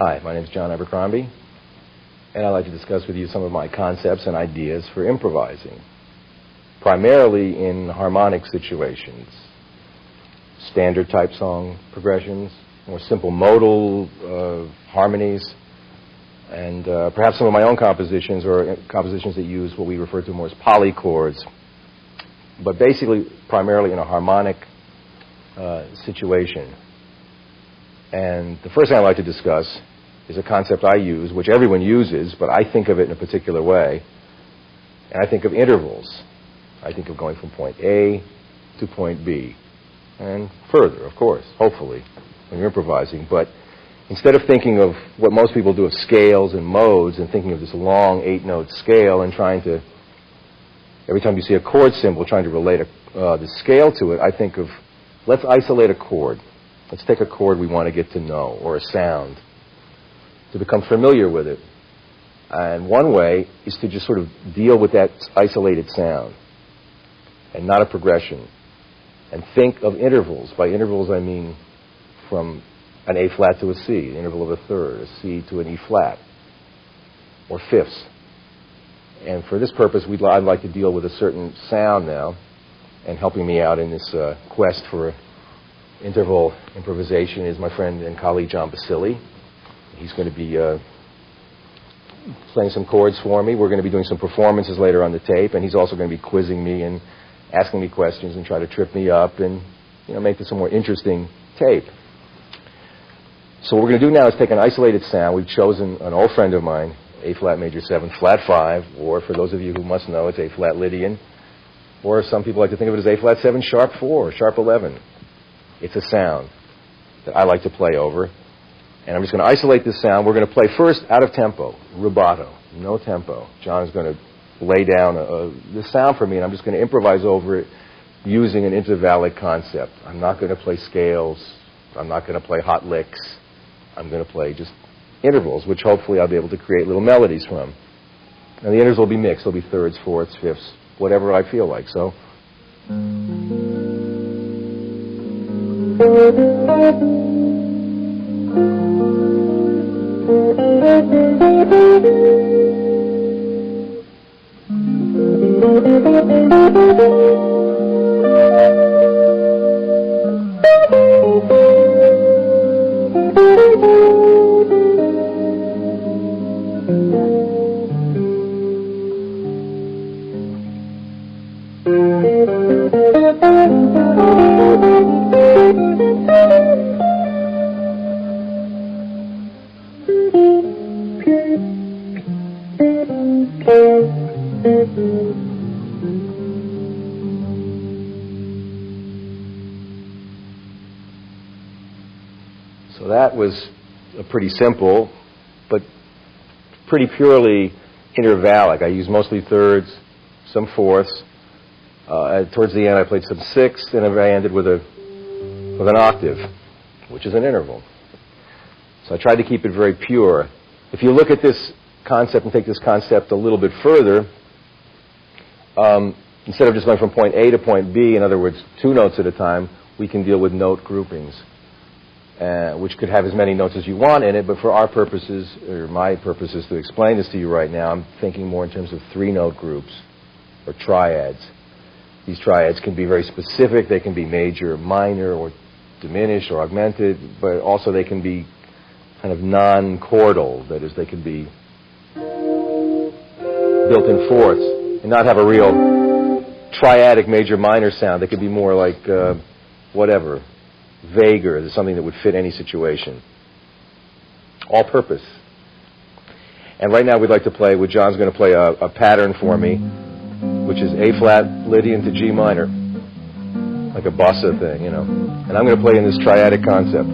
Hi, my name is John Abercrombie, and I'd like to discuss with you some of my concepts and ideas for improvising, primarily in harmonic situations, standard type song progressions, more simple modal harmonies, and perhaps some of my own compositions or compositions that use what we refer to more as polychords, but basically primarily in a harmonic situation. And the first thing I'd like to discuss is a concept I use, which everyone uses, but I think of it in a particular way. And I think of intervals. I think of going from point A to point B. And further, of course, hopefully, when you're improvising. But instead of thinking of what most people do of scales and modes and thinking of this long 8-note scale and trying to, every time you see a chord symbol, trying to relate the scale to it, I think of, let's isolate a chord. Let's take a chord we want to get to know, or a sound, to become familiar with it. And one way is to just sort of deal with that isolated sound and not a progression. And think of intervals. By intervals, I mean from an A flat to a C, an interval of a third, a C to an E flat, or fifths. And for this purpose, I'd like to deal with a certain sound now, and helping me out in this quest for interval improvisation is my friend and colleague John Basili. He's going to be playing some chords for me. We're going to be doing some performances later on the tape, and he's also going to be quizzing me and asking me questions and try to trip me up and make this a more interesting tape. So what we're going to do now is take an isolated sound. We've chosen an old friend of mine, A flat major 7, flat 5, or for those of you who must know, it's A flat Lydian, or some people like to think of it as A flat 7, sharp 4, or sharp 11. It's a sound that I like to play over. And I'm just going to isolate this sound. We're going to play first out of tempo, rubato, no tempo. John's going to lay down the sound for me, and I'm just going to improvise over it using an intervallic concept. I'm not going to play scales. I'm not going to play hot licks. I'm going to play just intervals, which hopefully I'll be able to create little melodies from. And the intervals will be mixed. They'll be thirds, fourths, fifths, whatever I feel like. So. So that was a pretty simple, but pretty purely intervallic. I used mostly thirds, some fourths. Towards the end, I played some sixths, and I ended with an octave, which is an interval. So I tried to keep it very pure. If you look at this concept and take this concept a little bit further, instead of just going from point A to point B, in other words, 2 notes at a time, we can deal with note groupings, which could have as many notes as you want in it, but for our purposes, or my purposes to explain this to you right now, I'm thinking more in terms of 3-note groups, or triads. These triads can be very specific. They can be major, minor, or diminished, or augmented, but also they can be kind of non-chordal. That is, they can be built in fourths and not have a real triadic major-minor sound. They could be more like whatever, vaguer, something that would fit any situation. All purpose. And right now we'd like to play, John's going to play a pattern for me, which is A flat Lydian to G minor, like a bossa thing, you know. And I'm going to play in this triadic concept.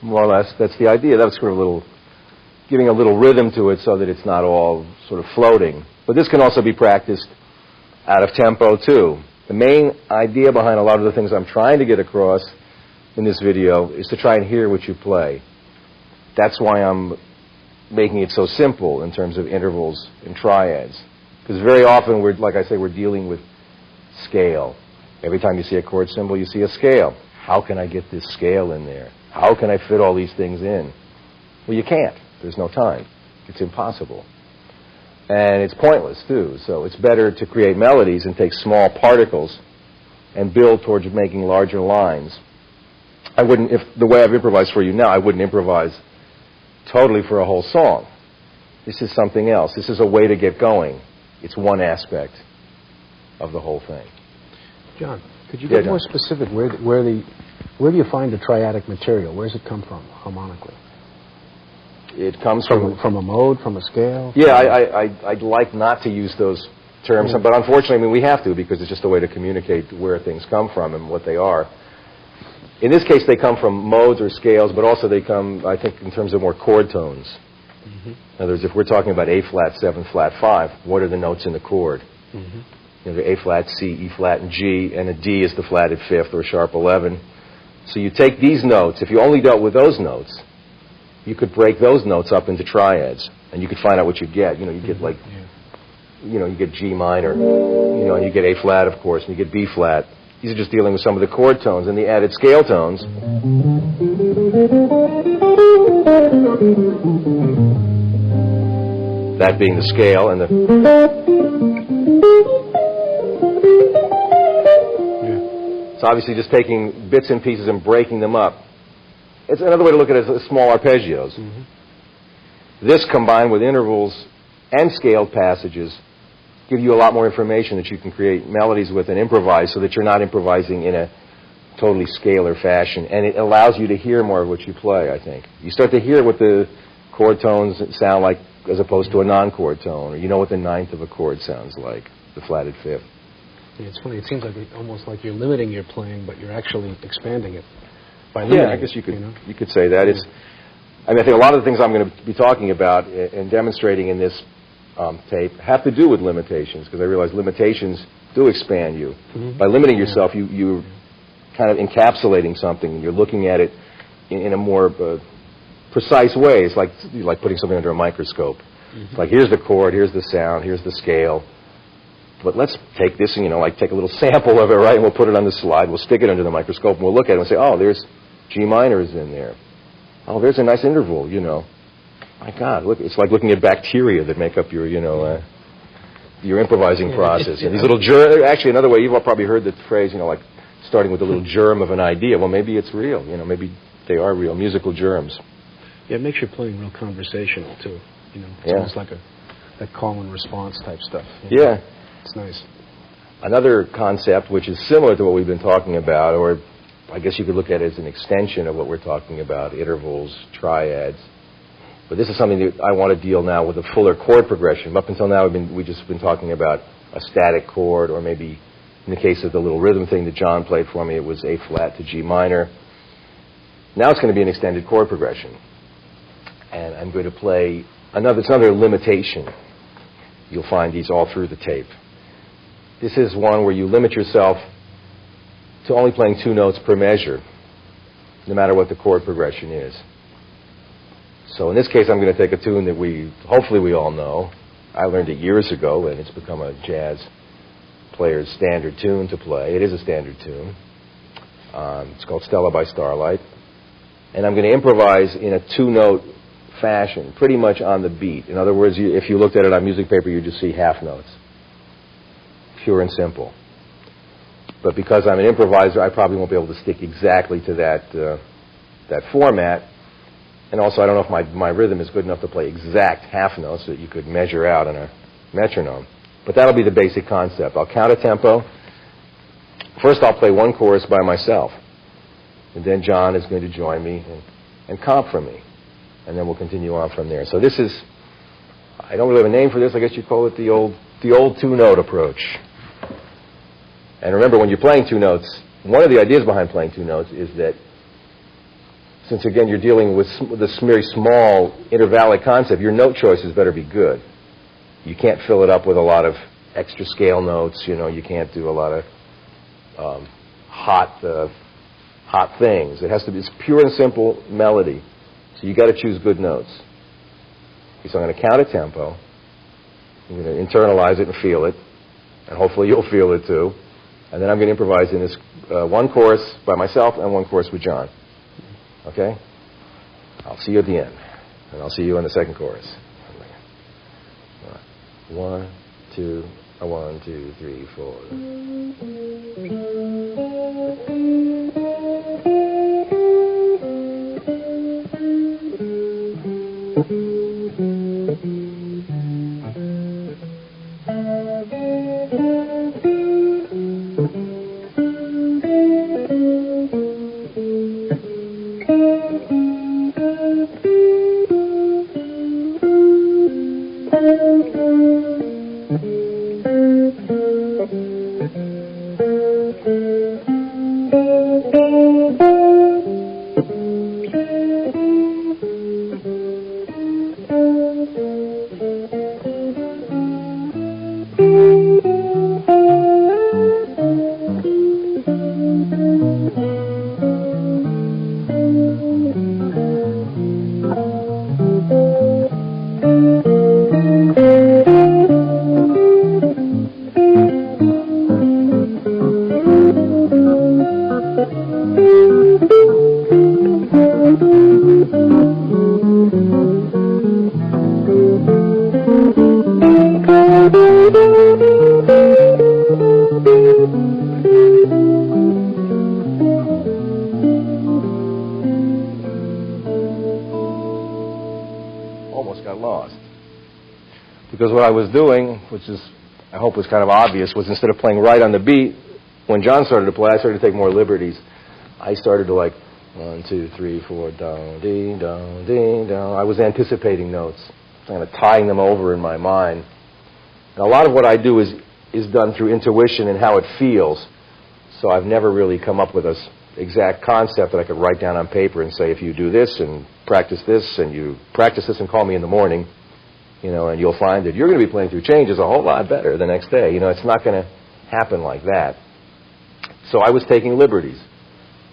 More or less, that's the idea. That was sort of giving a little rhythm to it so that it's not all sort of floating. But this can also be practiced out of tempo, too. The main idea behind a lot of the things I'm trying to get across in this video is to try and hear what you play. That's why I'm making it so simple in terms of intervals and triads. Because very often, like I say, we're dealing with scale. Every time you see a chord symbol, you see a scale. How can I get this scale in there? How can I fit all these things in? Well, you can't. There's no time. It's impossible. And it's pointless, too. So it's better to create melodies and take small particles and build towards making larger lines. If the way I've improvised for you now, I wouldn't improvise totally for a whole song. This is something else. This is a way to get going. It's one aspect of the whole thing. John, could you get more specific? Where do you find the triadic material? Where does it come from harmonically? It comes from a mode, from a scale? Yeah, I'd like not to use those terms, but unfortunately, we have to, because it's just a way to communicate where things come from and what they are. In this case, they come from modes or scales, but also they come, I think, in terms of more chord tones. Mm-hmm. In other words, if we're talking about A flat, 7 flat, 5, what are the notes in the chord? Mm-hmm. You know, A flat, C, E flat, and G, and a D is the flatted 5th or sharp 11. So you take these notes. If you only dealt with those notes, you could break those notes up into triads, and you could find out what you get. You know, you get like, you know, you get G minor, you know, and you get A flat, of course, and you get B flat. These are just dealing with some of the chord tones and the added scale tones. That being the scale and the... It's obviously just taking bits and pieces and breaking them up. It's another way to look at it as small arpeggios. Mm-hmm. This combined with intervals and scaled passages give you a lot more information that you can create melodies with and improvise so that you're not improvising in a totally scalar fashion. And it allows you to hear more of what you play, I think. You start to hear what the chord tones sound like as opposed to a non-chord tone, or you know what the ninth of a chord sounds like, the flatted 5th. Yeah, it's funny. It seems like almost like you're limiting your playing, but you're actually expanding it by limiting. Yeah, I guess you could, you know? you could say that. It's, I mean, I think a lot of the things I'm going to be talking about and demonstrating in this tape have to do with limitations, because I realize limitations do expand you. Mm-hmm. By limiting yourself, you're kind of encapsulating something, and you're looking at it in a more precise way. It's like putting something under a microscope. Mm-hmm. It's like, here's the chord, here's the sound, here's the scale. But let's take this and, you know, like take a little sample of it, right, and we'll put it on the slide. We'll stick it under the microscope, and we'll look at it and say, oh, there's G minors in there. Oh, there's a nice interval, you know. My God, look, it's like looking at bacteria that make up your, you know, your improvising process. And these little actually, another way, you've all probably heard the phrase, you know, like starting with a little germ of an idea. Well, maybe it's real, you know, maybe they are real, musical germs. Yeah, it makes your playing real conversational, too. You know, it's almost like that call and response type stuff. You know? Yeah. It's nice. Another concept, which is similar to what we've been talking about, or I guess you could look at it as an extension of what we're talking about, intervals, triads. But this is something that I want to deal now with a fuller chord progression. Up until now, we've just been talking about a static chord, or maybe in the case of the little rhythm thing that John played for me, it was A flat to G minor. Now it's going to be an extended chord progression. And I'm going to play it's another limitation. You'll find these all through the tape. This is one where you limit yourself to only playing 2 notes per measure, no matter what the chord progression is. So in this case, I'm going to take a tune that hopefully we all know. I learned it years ago, and it's become a jazz player's standard tune to play. It is a standard tune. It's called Stella by Starlight. And I'm going to improvise in a 2-note fashion, pretty much on the beat. In other words, if you looked at it on music paper, you'd just see half notes. Pure and simple. But because I'm an improviser, I probably won't be able to stick exactly to that format. And also, I don't know if my rhythm is good enough to play exact half notes that you could measure out on a metronome. But that'll be the basic concept. I'll count a tempo. First, I'll play one chorus by myself. And then John is going to join me and comp for me. And then we'll continue on from there. So this is, I don't really have a name for this. I guess you call it the old 2-note approach. And remember, when you're playing 2 notes, one of the ideas behind playing 2 notes is that since, again, you're dealing with this very small intervallic concept, your note choices better be good. You can't fill it up with a lot of extra scale notes. You know, you can't do a lot of hot things. It has to be it's pure and simple melody. So you got to choose good notes. Okay, so I'm going to count a tempo. I'm going to internalize it and feel it, and hopefully you'll feel it too. And then I'm going to improvise in this one chorus by myself and one chorus with John. Okay? I'll see you at the end, and I'll see you in the second chorus. 1, 2, 1, 2, 3, 4. got lost. Because what I was doing, which is, I hope was kind of obvious, was instead of playing right on the beat, when John started to play, I started to take more liberties. I started to like, 1, 2, 3, 4, down, ding, down, ding, down. I was anticipating notes, kind of tying them over in my mind. And a lot of what I do is done through intuition and how it feels. So I've never really come up with an exact concept that I could write down on paper and say, if you do this and practice this and you practice this and call me in the morning, and you'll find that you're going to be playing through changes a whole lot better the next day. It's not going to happen like that. So I was taking liberties,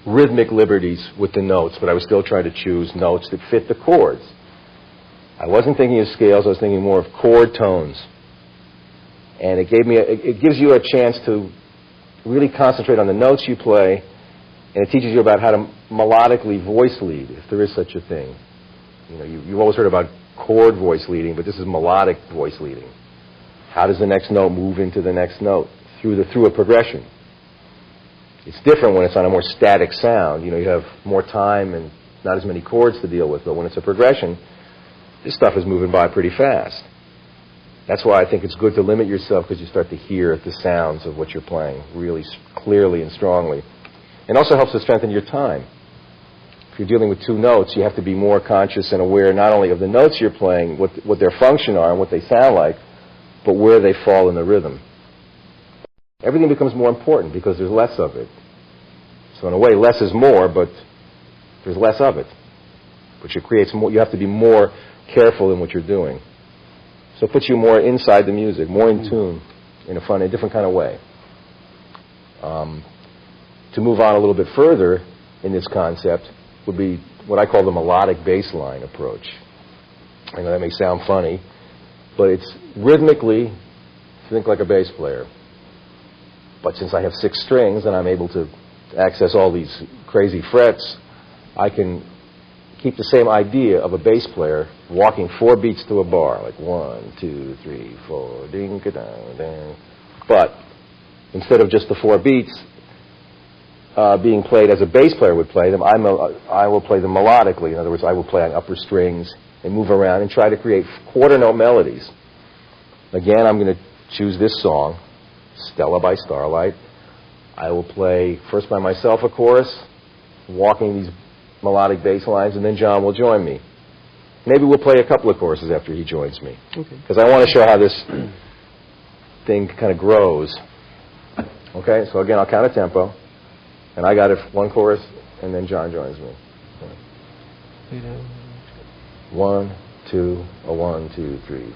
rhythmic liberties with the notes, but I was still trying to choose notes that fit the chords. I wasn't thinking of scales, I was thinking more of chord tones. And it gives you a chance to really concentrate on the notes you play, and it teaches you about how to melodically voice lead, if there is such a thing. You've always heard about chord voice leading, but this is melodic voice leading. How does the next note move into the next note through a progression? It's different when it's on a more static sound. You have more time and not as many chords to deal with, but when it's a progression, this stuff is moving by pretty fast. That's why I think it's good to limit yourself, because you start to hear the sounds of what you're playing really clearly and strongly. It also helps to strengthen your time. If you're dealing with two notes, you have to be more conscious and aware not only of the notes you're playing, what their function are and what they sound like, but where they fall in the rhythm. Everything becomes more important because there's less of it. So in a way, less is more, but there's less of it. Which it creates more. You have to be more careful in what you're doing. So it puts you more inside the music, more in tune, in a different kind of way. To move on a little bit further in this concept would be what I call the melodic bass line approach. I know that may sound funny, but it's rhythmically, think like a bass player. But since I have 6 strings and I'm able to access all these crazy frets, I can keep the same idea of a bass player walking 4 beats to a bar, like 1, 2, 3, 4, ding, ka-dang, ding. But instead of just the 4 beats being played as a bass player would play them, I will play them melodically. In other words, I will play on upper strings and move around and try to create quarter note melodies. Again, I'm going to choose this song, Stella by Starlight. I will play first by myself a chorus, walking these melodic bass lines, and then John will join me. Maybe we'll play a couple of choruses after he joins me. Because I want to show how this thing kind of grows. Okay, so again, I'll count a tempo. And I got it 1 chorus, and then John joins me. 1, 2, a 1, 2, 3,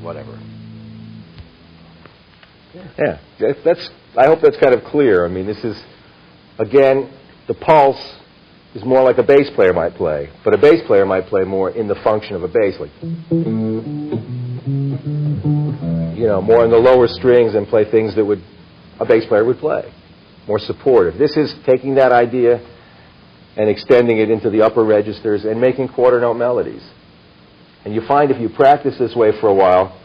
whatever. Yeah, I hope that's kind of clear. I mean, this is, again, the pulse is more like a bass player might play, but a bass player might play more in the function of a bass, like, more in the lower strings and play things that a bass player would play, more supportive. This is taking that idea and extending it into the upper registers and making quarter note melodies. And you find if you practice this way for a while,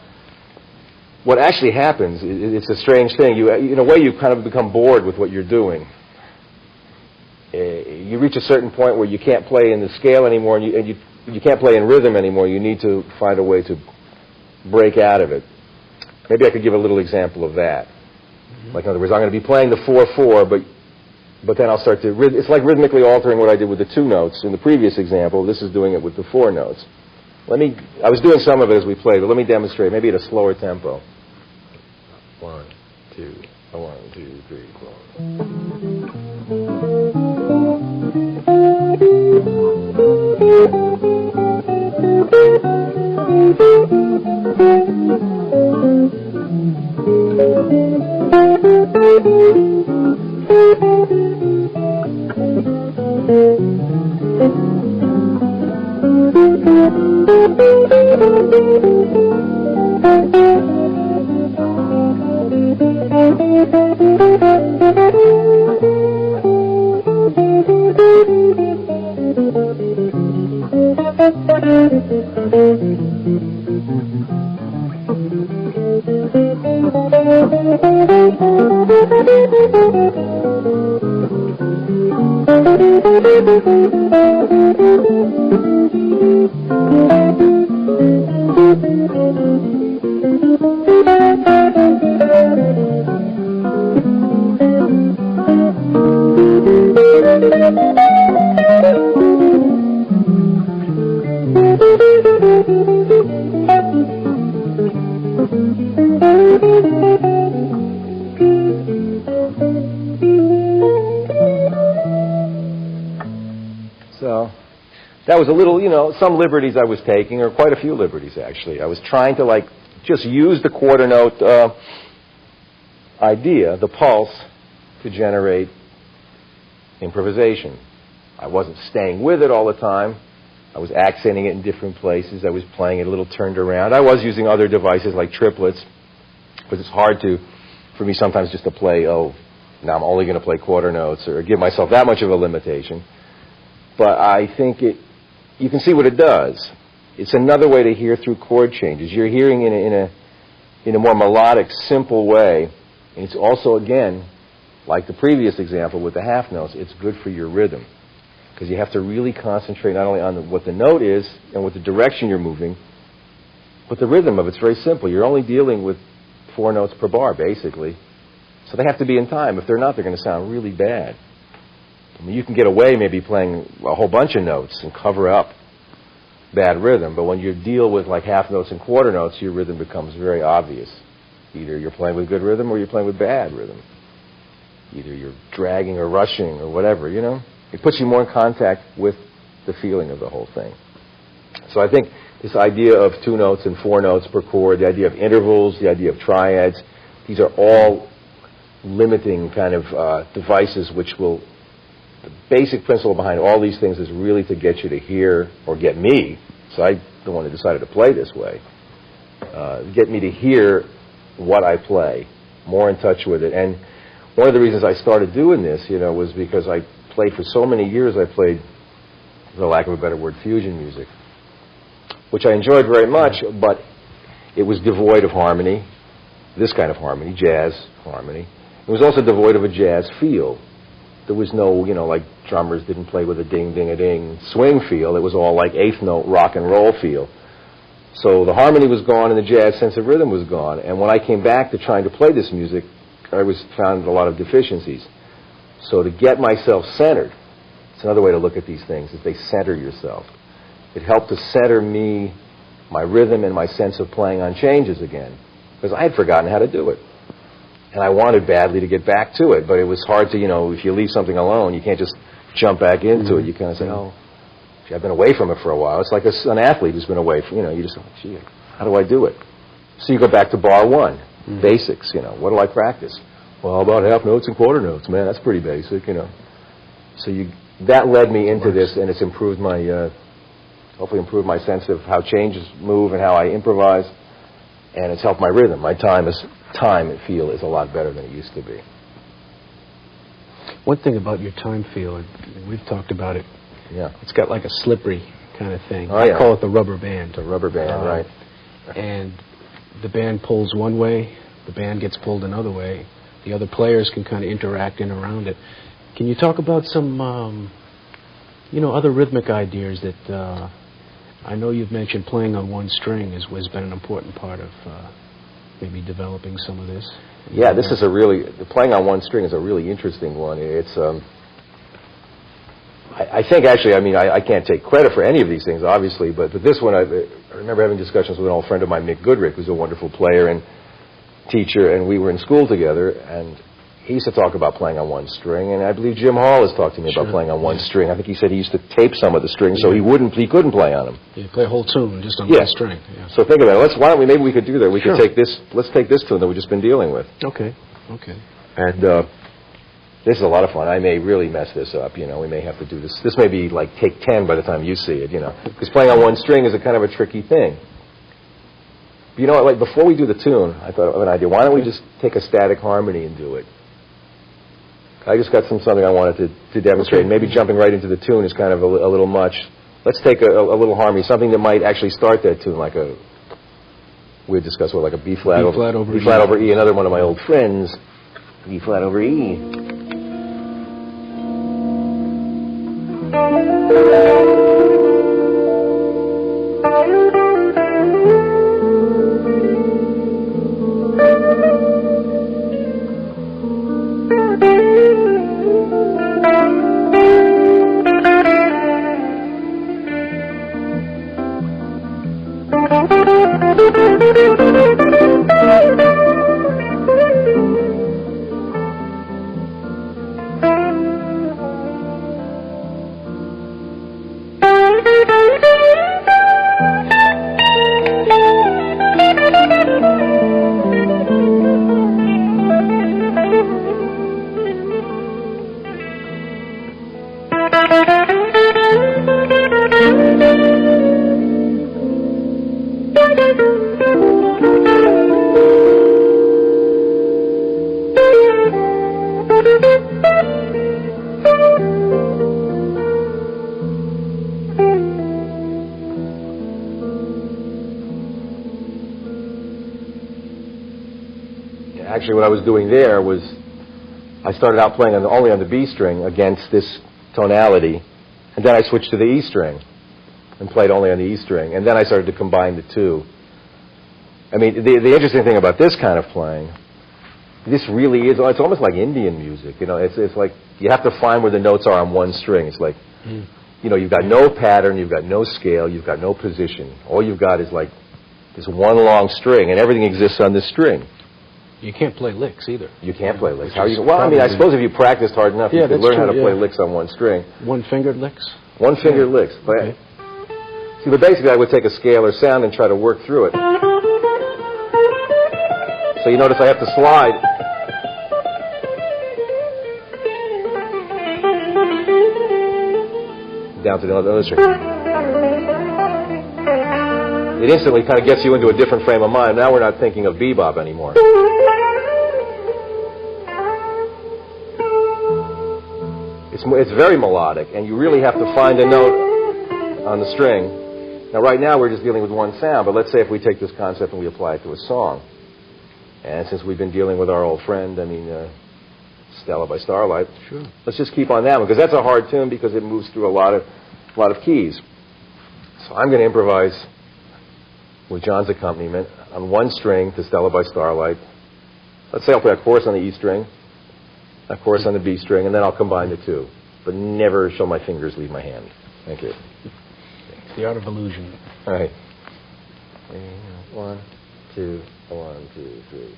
what actually happens, it's a strange thing. In a way, you kind of become bored with what you're doing. You reach a certain point where you can't play in the scale anymore, and you can't play in rhythm anymore. You need to find a way to break out of it. Maybe I could give a little example of that. Like, in other words, I'm going to be playing the 4/4, but then I'll start to... It's like rhythmically altering what I did with the 2 notes. In the previous example, this is doing it with the 4 notes. I was doing some of it as we played, but let me demonstrate, maybe at a slower tempo. 1, 2, 1, 2, 3, So that was a little, some liberties I was taking, or quite a few liberties, actually. I was trying to, just use the quarter note idea, the pulse, to generate improvisation. I wasn't staying with it all the time. I was accenting it in different places. I was playing it a little turned around. I was using other devices like triplets, because it's hard for me sometimes just to play, now I'm only going to play quarter notes, or give myself that much of a limitation. But I think you can see what it does. It's another way to hear through chord changes. You're hearing in a more melodic, simple way. And it's also, again, like the previous example with the half notes, it's good for your rhythm. Because you have to really concentrate not only on what the note is and what the direction you're moving, but the rhythm of it's very simple. You're only dealing with 4 notes per bar, basically. So they have to be in time. If they're not, they're going to sound really bad. I mean, you can get away maybe playing a whole bunch of notes and cover up bad rhythm, but when you deal with like half notes and quarter notes, your rhythm becomes very obvious. Either you're playing with good rhythm or you're playing with bad rhythm. Either you're dragging or rushing or whatever, It puts you more in contact with the feeling of the whole thing. So I think this idea of 2 notes and 4 notes per chord, the idea of intervals, the idea of triads, these are all limiting kind of devices which will... The basic principle behind all these things is really to get you to hear, or get me, so I'm the one who decided to play this way, get me to hear what I play, more in touch with it. And one of the reasons I started doing this, was because I played for so many years, I played, for lack of a better word, fusion music, which I enjoyed very much, but it was devoid of harmony, this kind of harmony, jazz harmony. It was also devoid of a jazz feel. There was no, like drummers didn't play with a ding-ding-a-ding swing feel. It was all like eighth note rock and roll feel. So the harmony was gone and the jazz sense of rhythm was gone. And when I came back to trying to play this music, I found a lot of deficiencies. So to get myself centered, it's another way to look at these things, is they center yourself. It helped to center me, my rhythm, and my sense of playing on changes again, because I had forgotten how to do it. And I wanted badly to get back to it, but it was hard to, if you leave something alone, you can't just jump back into it. You kind of say, gee, I've been away from it for a while. It's like an athlete who's been away from, you just, gee, how do I do it? So you go back to bar 1, basics, what do I practice? Well, how about half notes and quarter notes, man? That's pretty basic, So that led me into this, and it's improved my, hopefully improved my sense of how changes move and how I improvise, and it's helped my rhythm. My time, I feel, is a lot better than it used to be. One thing about your time feel, and we've talked about it, yeah, it's got like a slippery kind of thing. Oh, yeah. I call it the rubber band. The rubber band, right. And the band pulls one way, the band gets pulled another way. The other players can kind of interact in around it. Can you talk about some, other rhythmic ideas that I know you've mentioned playing on one string has been an important part of maybe developing some of this? Yeah, this is playing on one string is a really interesting one. It's, I think actually, I can't take credit for any of these things, obviously, but this one, I remember having discussions with an old friend of mine, Mick Goodrick, who's a wonderful player and teacher, and we were in school together, and he used to talk about playing on one string, and I believe Jim Hall has talked to me about playing on one string. I think he said he used to tape some of the strings so he couldn't play on them. You play a whole tune just on one string. Yeah. So think about it. Maybe we could do that. We could take this. Let's take this tune that we've just been dealing with. Okay. And this is a lot of fun. I may really mess this up. We may have to do this. This may be like take 10 by the time you see it. Because playing on one string is a kind of a tricky thing. But like before we do the tune, I thought of an idea. Why don't we just take a static harmony and do it? I just got something I wanted to demonstrate. Okay. Maybe jumping right into the tune is kind of a little much. Let's take a little harmony, something that might actually start that tune, like we discussed like a B flat over E. Another one of my old friends, B flat over E. Actually, what I was doing there was I started out playing only on the B string against this tonality, and then I switched to the E string and played only on the E string, and then I started to combine the two. The interesting ththing about this kind of playing, this really is, it's almost like Indian music. It's like you have to find where the notes are on one string. It's like, you've got no pattern, you've got no scale, you've got no position. All you've got is like this one long string, and everything exists on this string. You can't play licks either. You can't play licks. How you? Well, I suppose if you practiced hard enough, you could learn how to play licks on one string. One-fingered licks? One-fingered licks. But, but basically I would take a scale or sound and try to work through it. So you notice I have to slide. Down to the other string. It instantly kind of gets you into a different frame of mind. Now we're not thinking of bebop anymore. It's very melodic, and you really have to find a note on the string. Now, right now, we're just dealing with one sound, but let's say if we take this concept and we apply it to a song. And since we've been dealing with our old friend, Stella by Starlight, let's just keep on that one, because that's a hard tune because it moves through a lot of keys. So I'm going to improvise with John's accompaniment on one string to Stella by Starlight. Let's say I'll play a chorus on the E string, a chorus on the B string, and then I'll combine the two. But never shall my fingers leave my hand. Thank you. It's the art of illusion. All right. 1, 2, 1, 2, 3.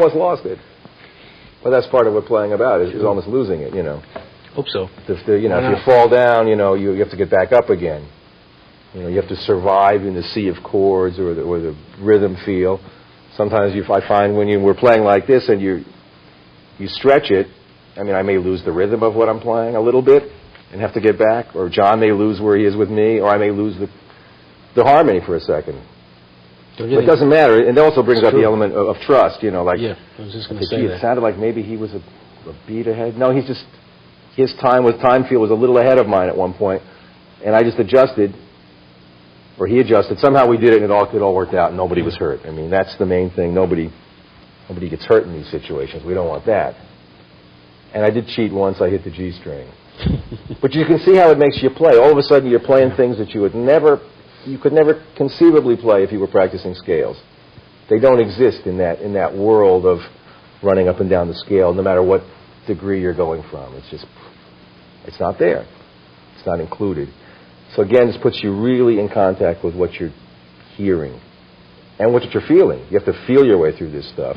almost lost it. But that's part of what playing about is almost losing it, you know. Hope so. If you fall down, you know, you have to get back up again. You know, you have to survive in the sea of chords or the rhythm feel. Sometimes I find when we're playing like this and you stretch it, I mean, I may lose the rhythm of what I'm playing a little bit and have to get back, or John may lose where he is with me, or I may lose the harmony for a second. But it doesn't matter. And it also brings up the element of trust, you know, like, yeah, I was just going to say it sounded like maybe he was a beat ahead. No, his time feel was a little ahead of mine at one point, and I just adjusted, or he adjusted. Somehow we did it, and it all worked out, and nobody was hurt. I mean, that's the main thing. Nobody gets hurt in these situations. We don't want that. And I did cheat once. I hit the G string. But you can see how it makes you play. All of a sudden, you're playing things that you could never conceivably play if you were practicing scales. They don't exist in that world of running up and down the scale, no matter what degree you're going from. It's not there. It's not included. So again, this puts you really in contact with what you're hearing and what you're feeling. You have to feel your way through this stuff,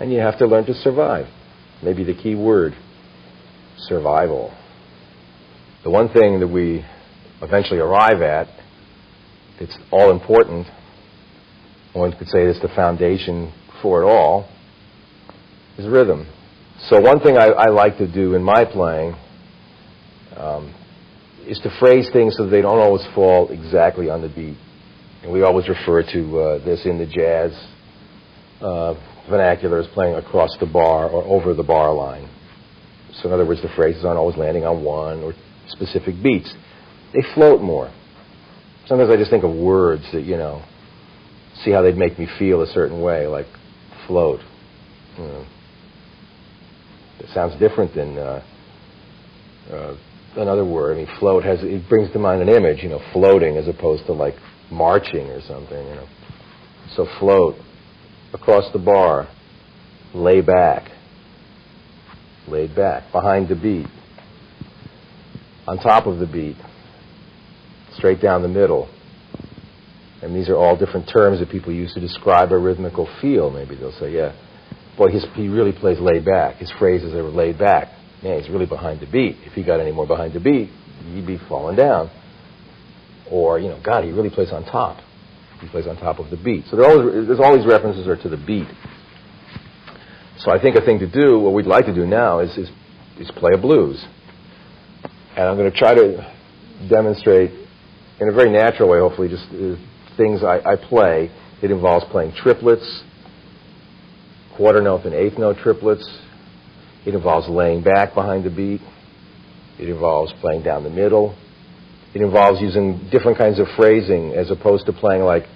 and you have to learn to survive. Maybe the key word, survival. The one thing that we eventually arrive at, it's all important, one could say it's the foundation for it all, is rhythm. So one thing I like to do in my playing is to phrase things so that they don't always fall exactly on the beat. And we always refer to this in the jazz vernacular as playing across the bar or over the bar line. So in other words, the phrases aren't always landing on one or specific beats. They float more. Sometimes I just think of words that, you know, see how they'd make me feel a certain way, like float. You know, it sounds different than another word. I mean, float it brings to mind an image, you know, floating as opposed to like marching or something, you know. So float, across the bar, lay back, laid back, behind the beat, on top of the beat, straight down the middle. And these are all different terms that people use to describe a rhythmical feel. Maybe they'll say, yeah, boy, he really plays laid back. His phrases are laid back. Man, he's really behind the beat. If he got any more behind the beat, he'd be falling down. Or, you know, God, he really plays on top. He plays on top of the beat. So there's all these references are to the beat. So I think a thing to do, what we'd like to do now, is play a blues. And I'm going to try to demonstrate in a very natural way, hopefully, just things I play. It involves playing triplets, quarter note and eighth note triplets. It involves laying back behind the beat. It involves playing down the middle. It involves using different kinds of phrasing as opposed to playing like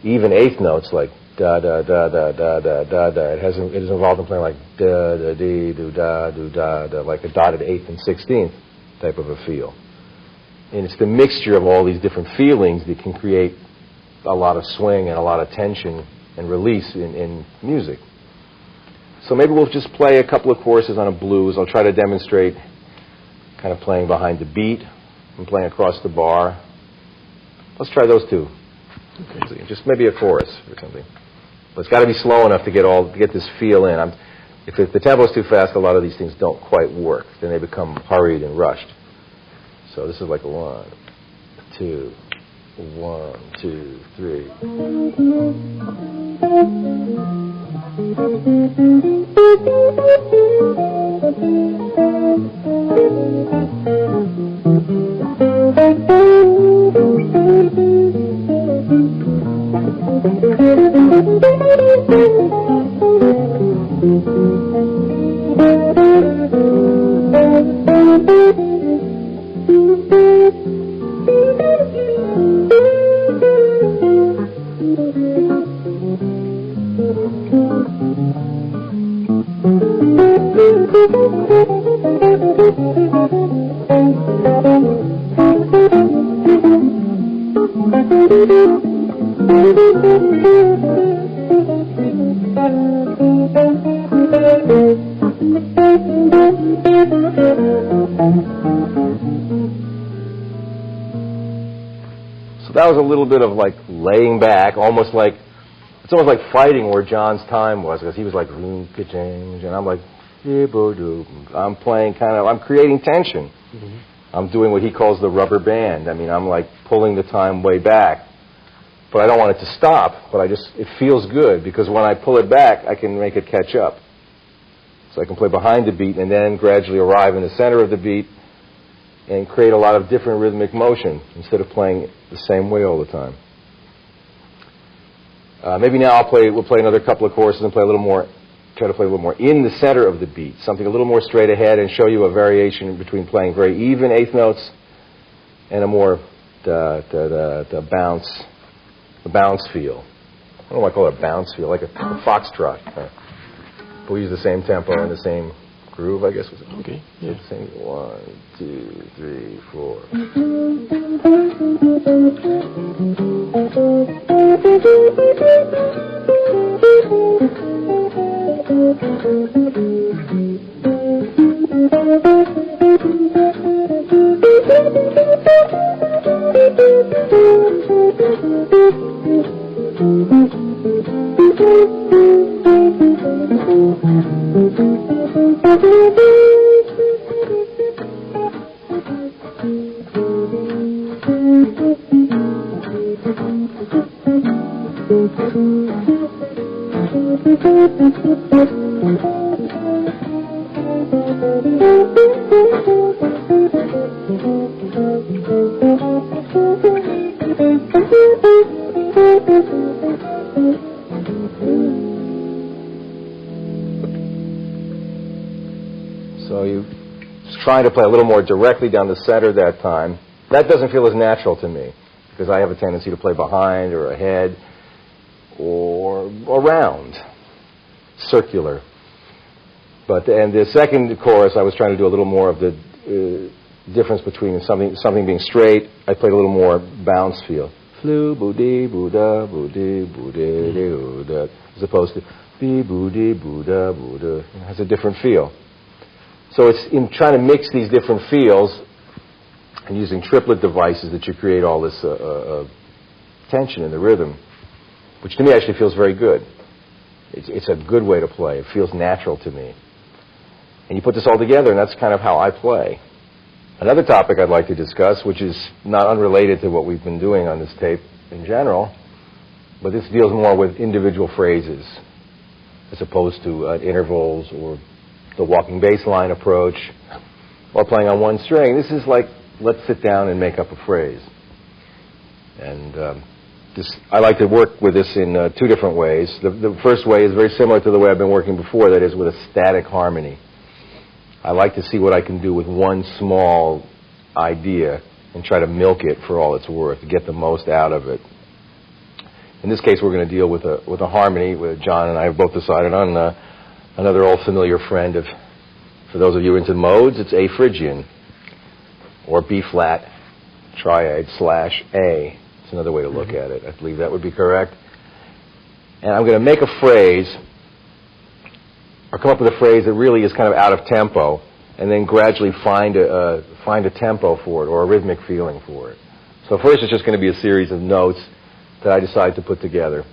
even eighth notes, like da da da da da da da da. It is involved in playing like da da dee do da do da da, like a dotted eighth and 16th type of a feel. And it's the mixture of all these different feelings that can create a lot of swing and a lot of tension and release in music. So maybe we'll just play a couple of courses on a blues. I'll try to demonstrate kind of playing behind the beat and playing across the bar. Let's try those two. Okay. Just maybe a chorus or something. But it's got to be slow enough to get this feel in. If the tempo's too fast, a lot of these things don't quite work. Then they become hurried and rushed. So this is like a 1, 2, 1, 2, 3. So that was a little bit of like laying back, almost like it's almost like fighting where John's time was, because he was like, and I'm like, I'm playing I'm creating tension. Mm-hmm. I'm doing what he calls the rubber band. I mean, I'm like pulling the time way back. But I don't want it to stop, but it feels good, because when I pull it back, I can make it catch up. So I can play behind the beat and then gradually arrive in the center of the beat and create a lot of different rhythmic motion instead of playing the same way all the time. Maybe now we'll play another couple of choruses and try to play a little more in the center of the beat, something a little more straight ahead, and show you a variation between playing very even eighth notes and a more the bounce feel. I don't know why I call it a bounce feel, like a foxtrot. But we use the same tempo and the same groove, I guess. Okay. Yeah. So sing 1, 2, 3, 4. So you're trying to play a little more directly down the center that time. That doesn't feel as natural to me, because I have a tendency to play behind or ahead or around, circular. And the second chorus, I was trying to do a little more of the difference between something being straight. I played a little more bounce feel. Flu, boo-dee, boo-da, boo-dee, boo-dee, dee-oo-da, as opposed to bee, boo-dee, boo-da, boo-da. It has a different feel. So it's in trying to mix these different feels and using triplet devices that you create all this tension in the rhythm, which to me actually feels very good. It's a good way to play. It feels natural to me. And you put this all together, and that's kind of how I play. Another topic I'd like to discuss, which is not unrelated to what we've been doing on this tape in general, but this deals more with individual phrases as opposed to intervals or the walking bass line approach or playing on one string. This is like, let's sit down and make up a phrase. And I like to work with this in two different ways. The first way is very similar to the way I've been working before, that is with a static harmony. I like to see what I can do with one small idea and try to milk it for all it's worth, to get the most out of it. In this case, we're going to deal with a harmony. John and I have both decided on another old familiar friend for those of you into modes, it's A Phrygian, or B flat triad / A. It's another way to look at it. I believe that would be correct. And I'm going to make a phrase, or come up with a phrase that really is kind of out of tempo, and then gradually find a tempo for it, or a rhythmic feeling for it. So first it's just going to be a series of notes that I decide to put together.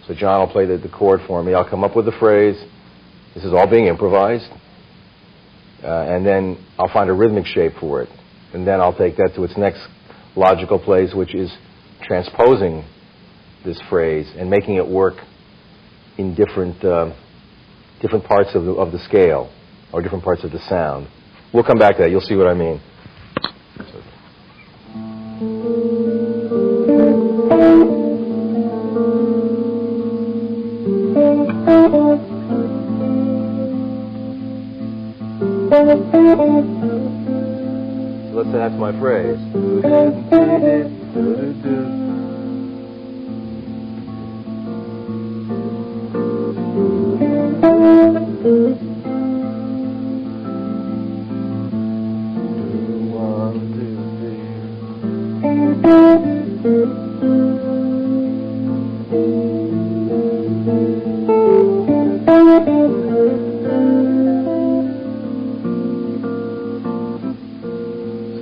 So John will play the chord for me. I'll come up with the phrase. This is all being improvised. And then I'll find a rhythmic shape for it. And then I'll take that to its next logical place, which is transposing this phrase and making it work in different parts of the scale, or different parts of the sound. We'll come back to that. You'll see what I mean. So let's say that's my phrase.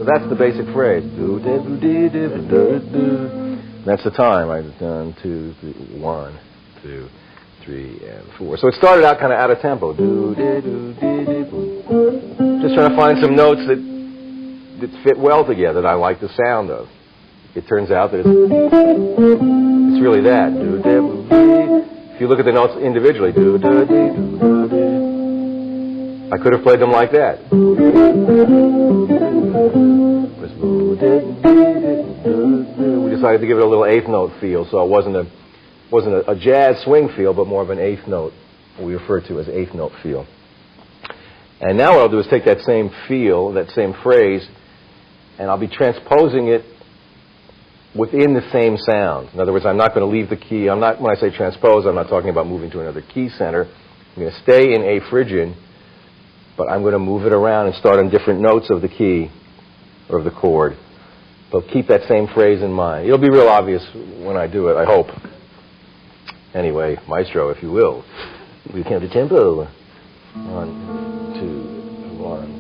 That's the basic phrase. That's the time. 1, 2, 3, 1, 2, 3, and 4. So it started out kind of out of tempo. Do, de, do, de, de, boom. Just trying to find some notes that fit well together, that I like the sound of. It turns out that it's really that. Do, de, do, de. If you look at the notes individually, do, do, de, do, do, de. I could have played them like that. We decided to give it a little eighth note feel, so it wasn't a jazz swing feel, but more of an eighth note, what we refer to as eighth note feel. And now what I'll do is take that same feel, that same phrase, and I'll be transposing it within the same sound. In other words, I'm not going to leave the key. When I say transpose, I'm not talking about moving to another key center. I'm going to stay in A Phrygian, but I'm going to move it around and start on different notes of the key or of the chord. But keep that same phrase in mind. It'll be real obvious when I do it, I hope. Anyway, maestro, if you will. We count the tempo. 1, 2, 1,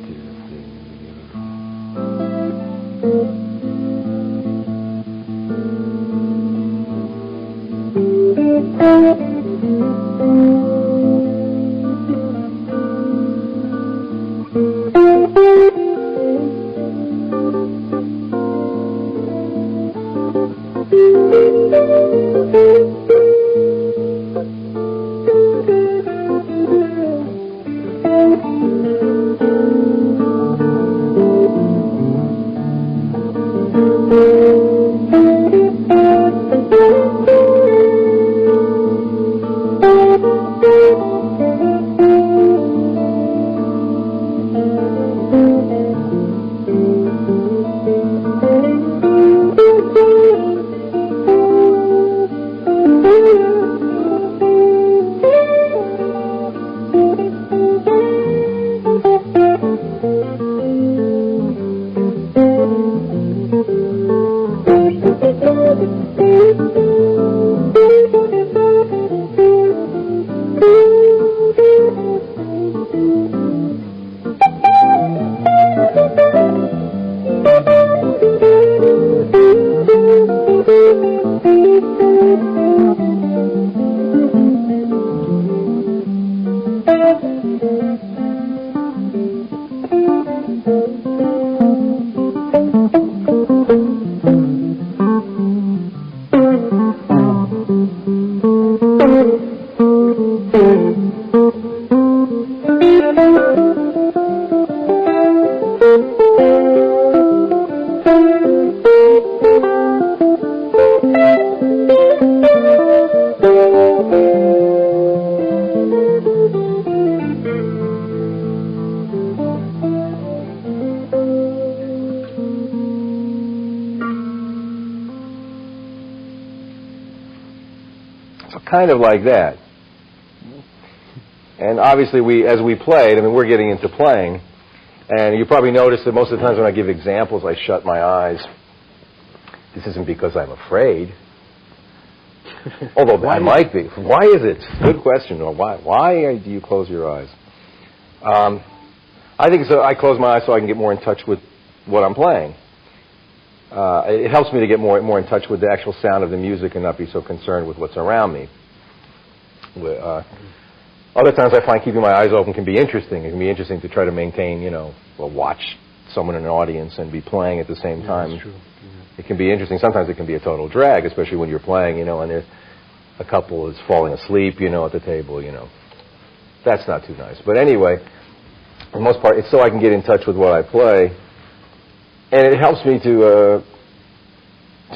kind of like that. And obviously, as we played, we're getting into playing, and you probably noticed that most of the times when I give examples, I shut my eyes. This isn't because I'm afraid, although I might be. Why is it? Good question. Or why do you close your eyes? I think so. I close my eyes so I can get more in touch with what I'm playing. It helps me to get more in touch with the actual sound of the music and not be so concerned with what's around me. Other times I find keeping my eyes open can be interesting. It can be interesting to try to maintain, watch someone in an audience and be playing at the same time. That's true. Yeah. It can be interesting. Sometimes it can be a total drag, especially when you're playing, and there's a couple is falling asleep, at the table, That's not too nice. But anyway, for the most part, it's so I can get in touch with what I play. And it helps me to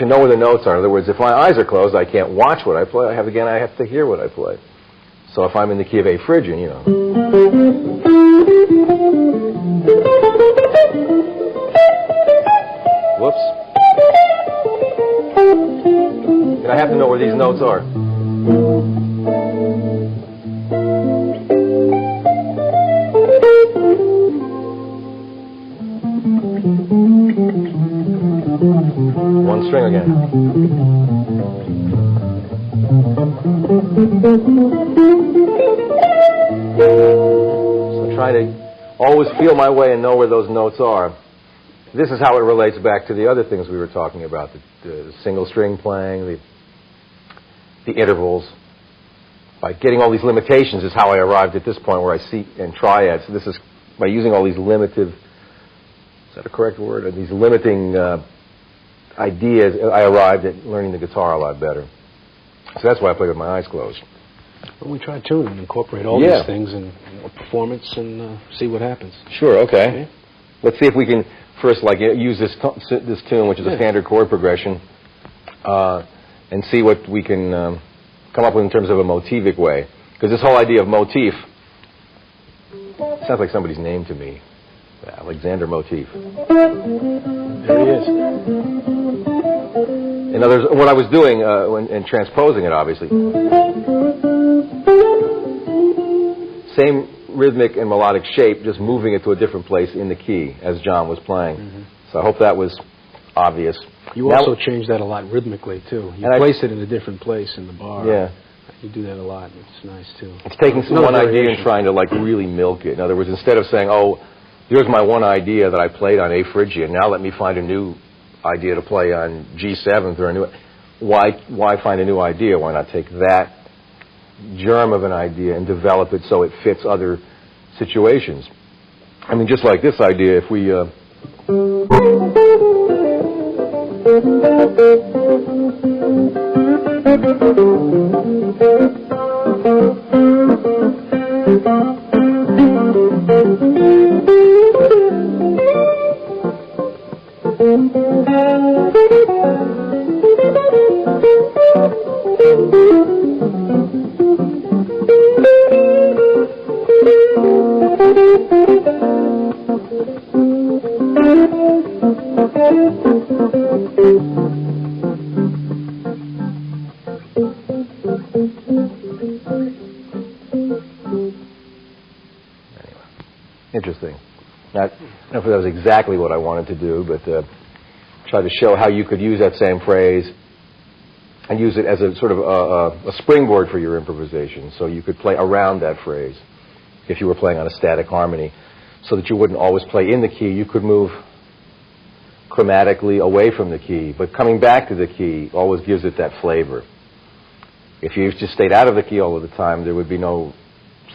know where the notes are. In other words, if my eyes are closed, I can't watch what I play. I have to hear what I play. So if I'm in the key of A Phrygian, Whoops. And I have to know where these notes are. One string again. So try to always feel my way and know where those notes are. This is how it relates back to the other things we were talking about, the single string playing, the intervals. by getting all these limitations is how I arrived at this point where I see in triads. So this is by using all these limited, is that a correct word? These limiting ideas, I arrived at learning the guitar a lot better. So that's why I play with my eyes closed. Well, we try to and incorporate all these things in performance and see what happens. Sure, okay. Let's see if we can first use this tune, which is a standard chord progression, and see what we can come up with in terms of a motivic way. Because this whole idea of motif sounds like somebody's name to me. Alexander Motif. There he is. In other words, what I was doing and transposing it, obviously. Same rhythmic and melodic shape, just moving it to a different place in the key as John was playing. Mm-hmm. So I hope that was obvious. You also change that a lot rhythmically, too. You place it in a different place in the bar. Yeah. You do that a lot. It's nice, too. It's taking one idea and trying to, really milk it. In other words, instead of saying, oh, here's my one idea that I played on A Phrygian, now let me find a new idea to play on G7th or a new... Why find a new idea? Why not take that germ of an idea and develop it so it fits other situations? I mean, just like this idea, if we... Interesting. Now, I don't know if that was exactly what I wanted to do, but try to show how you could use that same phrase and use it as a sort of a springboard for your improvisation, so you could play around that phrase if you were playing on a static harmony, so that you wouldn't always play in the key. You could move chromatically away from the key, but coming back to the key always gives it that flavor. If you just stayed out of the key all of the time, there would be no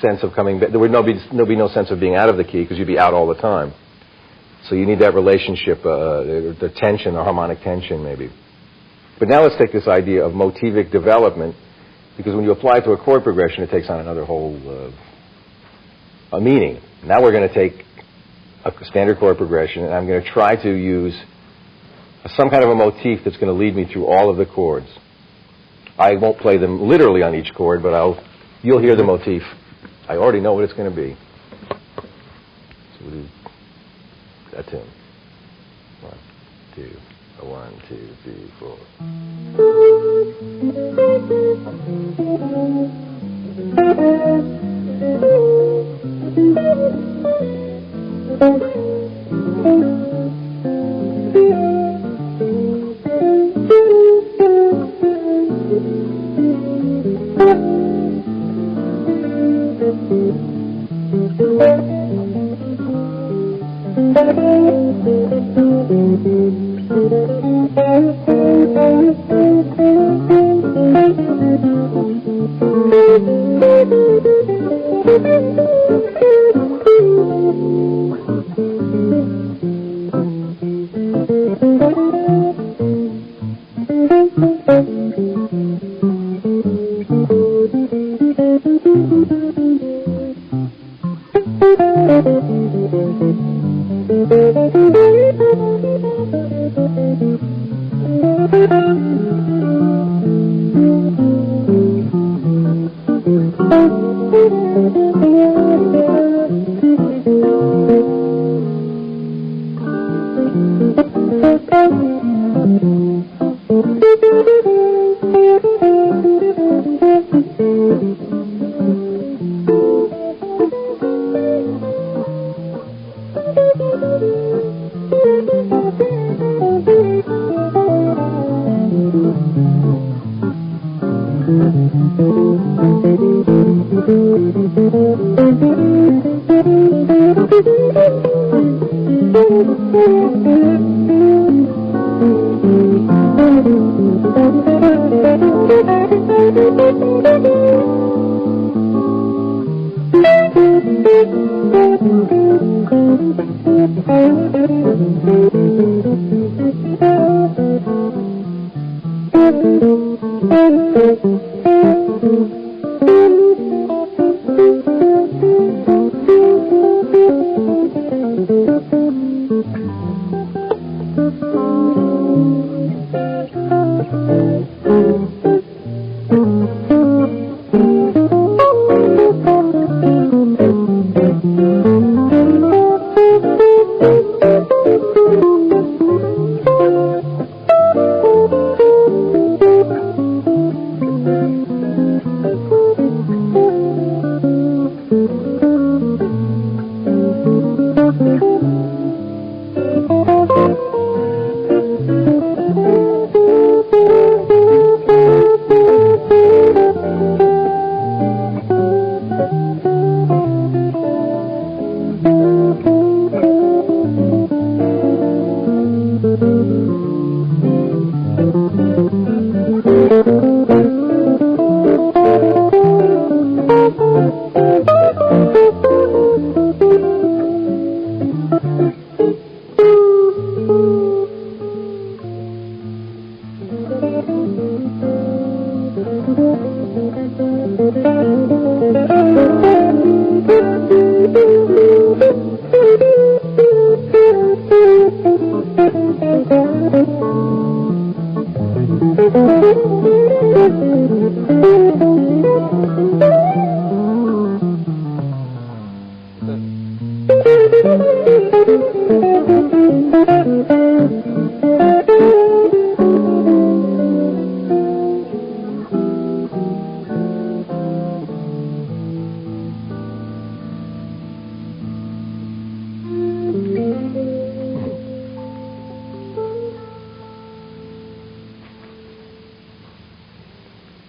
sense of coming back. There would be no sense of being out of the key because you'd be out all the time. So you need that relationship, the tension, the harmonic tension, maybe. But now let's take this idea of motivic development, because when you apply it to a chord progression, it takes on another whole a meaning. Now we're going to take a standard chord progression, and I'm going to try to use some kind of a motif that's going to lead me through all of the chords. I won't play them literally on each chord, but you'll hear the motif. I already know what it's going to be. So we'll do that tune. 1, 2, 1, 2, 3, 4.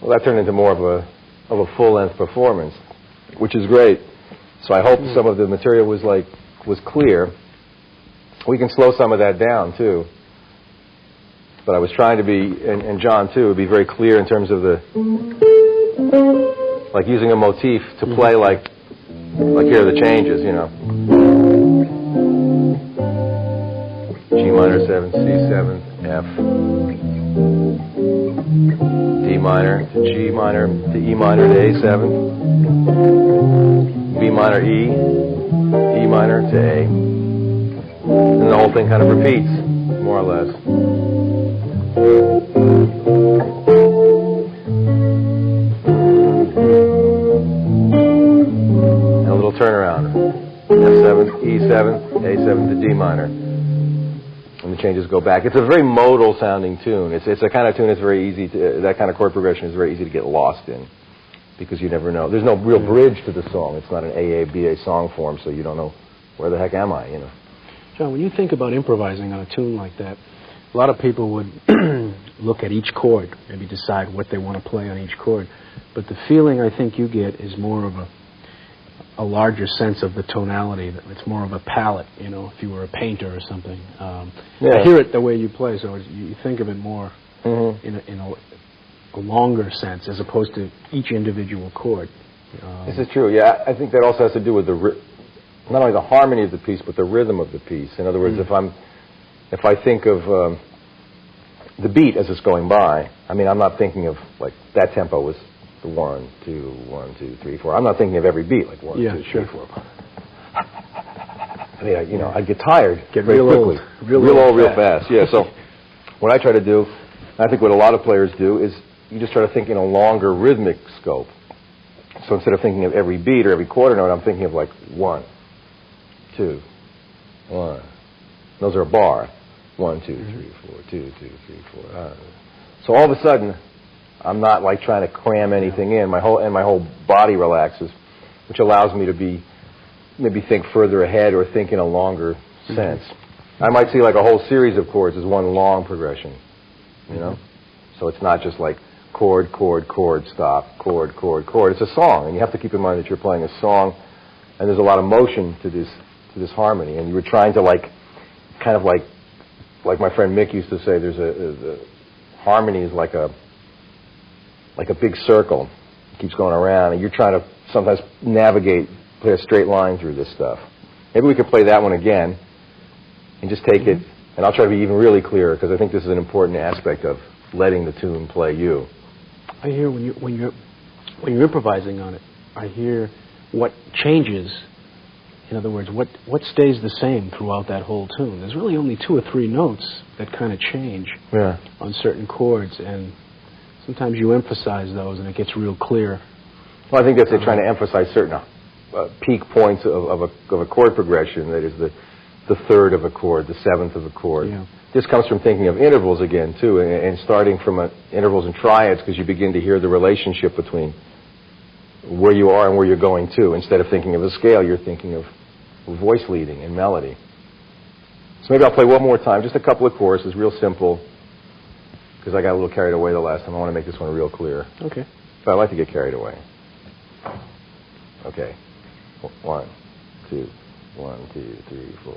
Well, that turned into more of a full-length performance, which is great. So I hope some of the material was clear. We can slow some of that down too. But I was trying to be, and John too, be very clear in terms of like using a motif to play like here are the changes, you know. G minor 7, C7, F, D minor to G minor to E minor to A7, B minor E, E minor to A. And the whole thing kind of repeats, more or less. And a little turnaround. F7, E7, A7 to D minor. And the changes go back. It's a very modal sounding tune. It's a kind of tune that's very easy to, that kind of chord progression is very easy to get lost in because you never know. There's no real bridge to the song. It's not an AA song form, so you don't know where the heck am I, you know. John, when you think about improvising on a tune like that, a lot of people would look at each chord, maybe decide what they want to play on each chord. But the feeling I think you get is more of a larger sense of the tonality. It's more of a palette, you know, if you were a painter or something. I hear it the way you play, so you think of it more in a longer sense as opposed to each individual chord. This is true, yeah. I think that also has to do with not only the harmony of the piece, but the rhythm of the piece. In other words, if I think of the beat as it's going by, I mean, I'm not thinking of, like, that tempo was the 1, 2, 1, 2, 3, 4. I'm not thinking of every beat, like 1, 2, 3, 4. I mean, you know, I'd get tired very quickly. Real old, real fast. Yeah, so what I try to do, I think what a lot of players do, is you just try to think in a longer rhythmic scope. So instead of thinking of every beat or every quarter note, I'm thinking of, like, 1, 2, 1. Those are a bar. 1, 2, 3, 4, 2, 2, 3, 4. So all of a sudden, I'm not like trying to cram anything in. My whole body relaxes, which allows me to maybe think further ahead or think in a longer sense. I might see like a whole series of chords as one long progression, you know. So it's not just like chord, chord, chord, stop, chord, chord, chord. It's a song, and you have to keep in mind that you're playing a song, and there's a lot of motion to this harmony, and you were trying to like my friend Mick used to say, the harmony is like a big circle. It keeps going around, and you're trying to sometimes play a straight line through this stuff. Maybe we could play that one again and just take it, and I'll try to be even really clear, because I think this is an important aspect of letting the tune play you. I hear when you're improvising on it, I hear what changes. In other words, what stays the same throughout that whole tune? There's really only 2 or 3 notes that kind of change on certain chords, and sometimes you emphasize those, and it gets real clear. Well, I think that's trying to emphasize certain peak points of a chord progression. That is the 3rd of a chord, the 7th of a chord. Yeah. This comes from thinking of intervals again too, and starting from intervals and triads, because you begin to hear the relationship between where you are and where you're going to. Instead of thinking of a scale, you're thinking of voice leading and melody. So maybe I'll play one more time, just a couple of choruses, real simple, because I got a little carried away the last time. I want to make this one real clear. Okay. But I like to get carried away. Okay. 1, 2, 1, 2, 3, 3.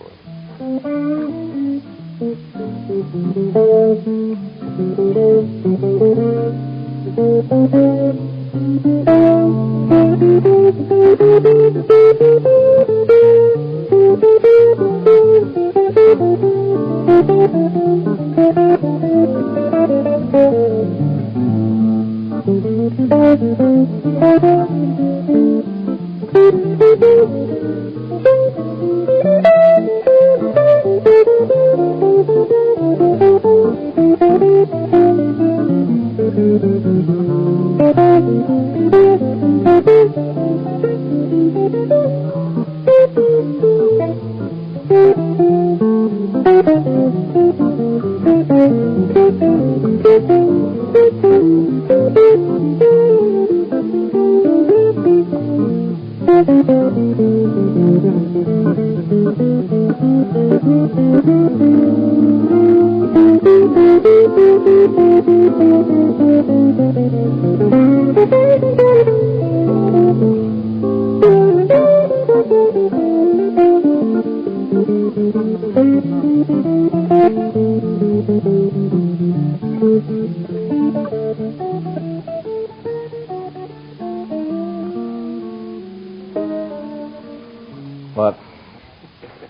But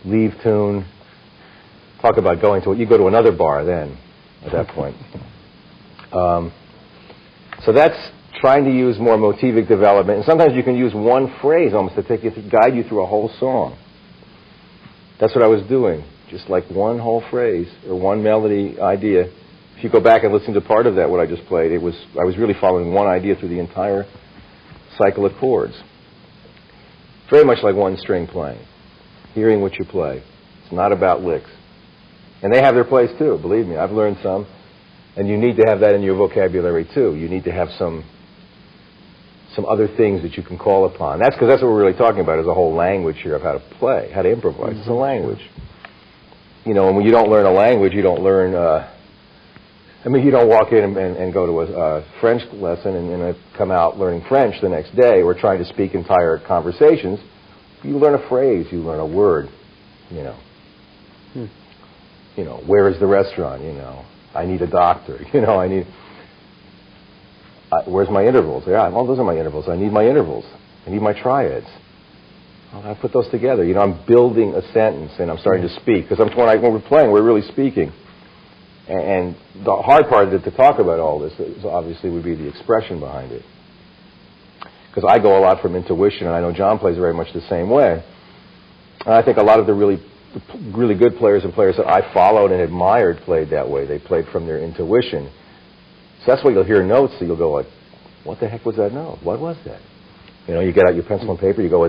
leave tune. Talk about going to, you go to another bar then, at that point. So that's trying to use more motivic development. And sometimes you can use one phrase almost to guide you through a whole song. That's what I was doing. Just like one whole phrase or one melody idea. If you go back and listen to part of that, what I just played, I was really following one idea through the entire cycle of chords. Very much like one string playing. Hearing what you play. It's not about licks. And they have their place too, believe me. I've learned some. And you need to have that in your vocabulary too. You need to have some other things that you can call upon. That's because that's what we're really talking about, is a whole language here of how to play, how to improvise. It's a language. You know, and when you don't learn a language, you don't learn... you don't walk in and go to a French lesson and come out learning French the next day or trying to speak entire conversations. You learn a phrase, you learn a word, you know. You know, where is the restaurant, you know. I need a doctor, you know, where's my intervals? Yeah, well, those are my intervals. I need my intervals. I need my triads. Well, I put those together. You know, I'm building a sentence and I'm starting to speak. Because when we're playing, we're really speaking. And the hard part to talk about all this is obviously would be the expression behind it. Because I go a lot from intuition, and I know John plays very much the same way. And I think a lot of the really good players and players that I followed and admired played that way. They played from their intuition. So that's why you'll hear notes that you'll go like, what the heck was that note? What was that? You know, you get out your pencil and paper, you go,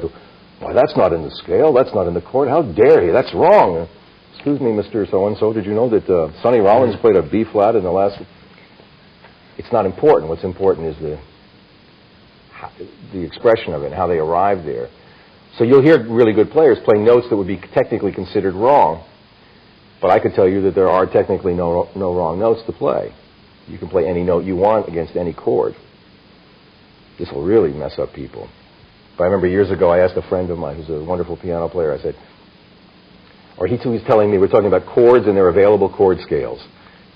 why, that's not in the scale, that's not in the chord, how dare you, that's wrong. Excuse me, Mr. So-and-so, did you know that Sonny Rollins played a B-flat in the last... It's not important. What's important is the expression of it and how they arrived there. So you'll hear really good players playing notes that would be technically considered wrong, but I could tell you that there are technically no wrong notes to play. You can play any note you want against any chord. This will really mess up people. But I remember years ago I asked a friend of mine who's a wonderful piano player, I said, or he was telling me, we're talking about chords and their available chord scales.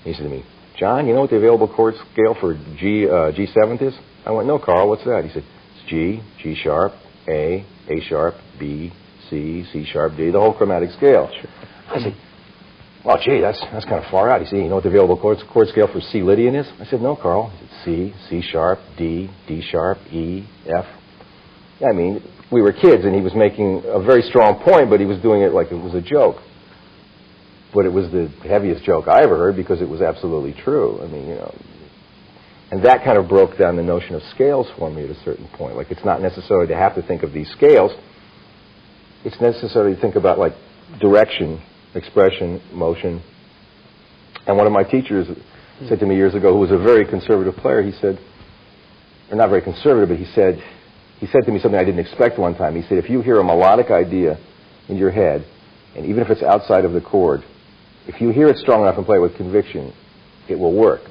He said to me, John, you know what the available chord scale for G7 is? I went, no, Carl, what's that? He said, it's G, G sharp, A sharp, B, C, C sharp, D, the whole chromatic scale. Sure. I said, well, gee, that's kind of far out. He said, you know what the available chord scale for C Lydian is? I said, no, Carl. He said, C, C sharp, D, D sharp, E, F. I mean, we were kids, and he was making a very strong point, but he was doing it like it was a joke. But it was the heaviest joke I ever heard because it was absolutely true. I mean, you know, and that kind of broke down the notion of scales for me at a certain point. Like, it's not necessarily to have to think of these scales. It's necessary to think about, like, direction, expression, motion. And one of my teachers said to me years ago, who was a very conservative player, he said, or not very conservative, but he said to me something I didn't expect one time. He said, if you hear a melodic idea in your head, and even if it's outside of the chord, if you hear it strong enough and play it with conviction, it will work.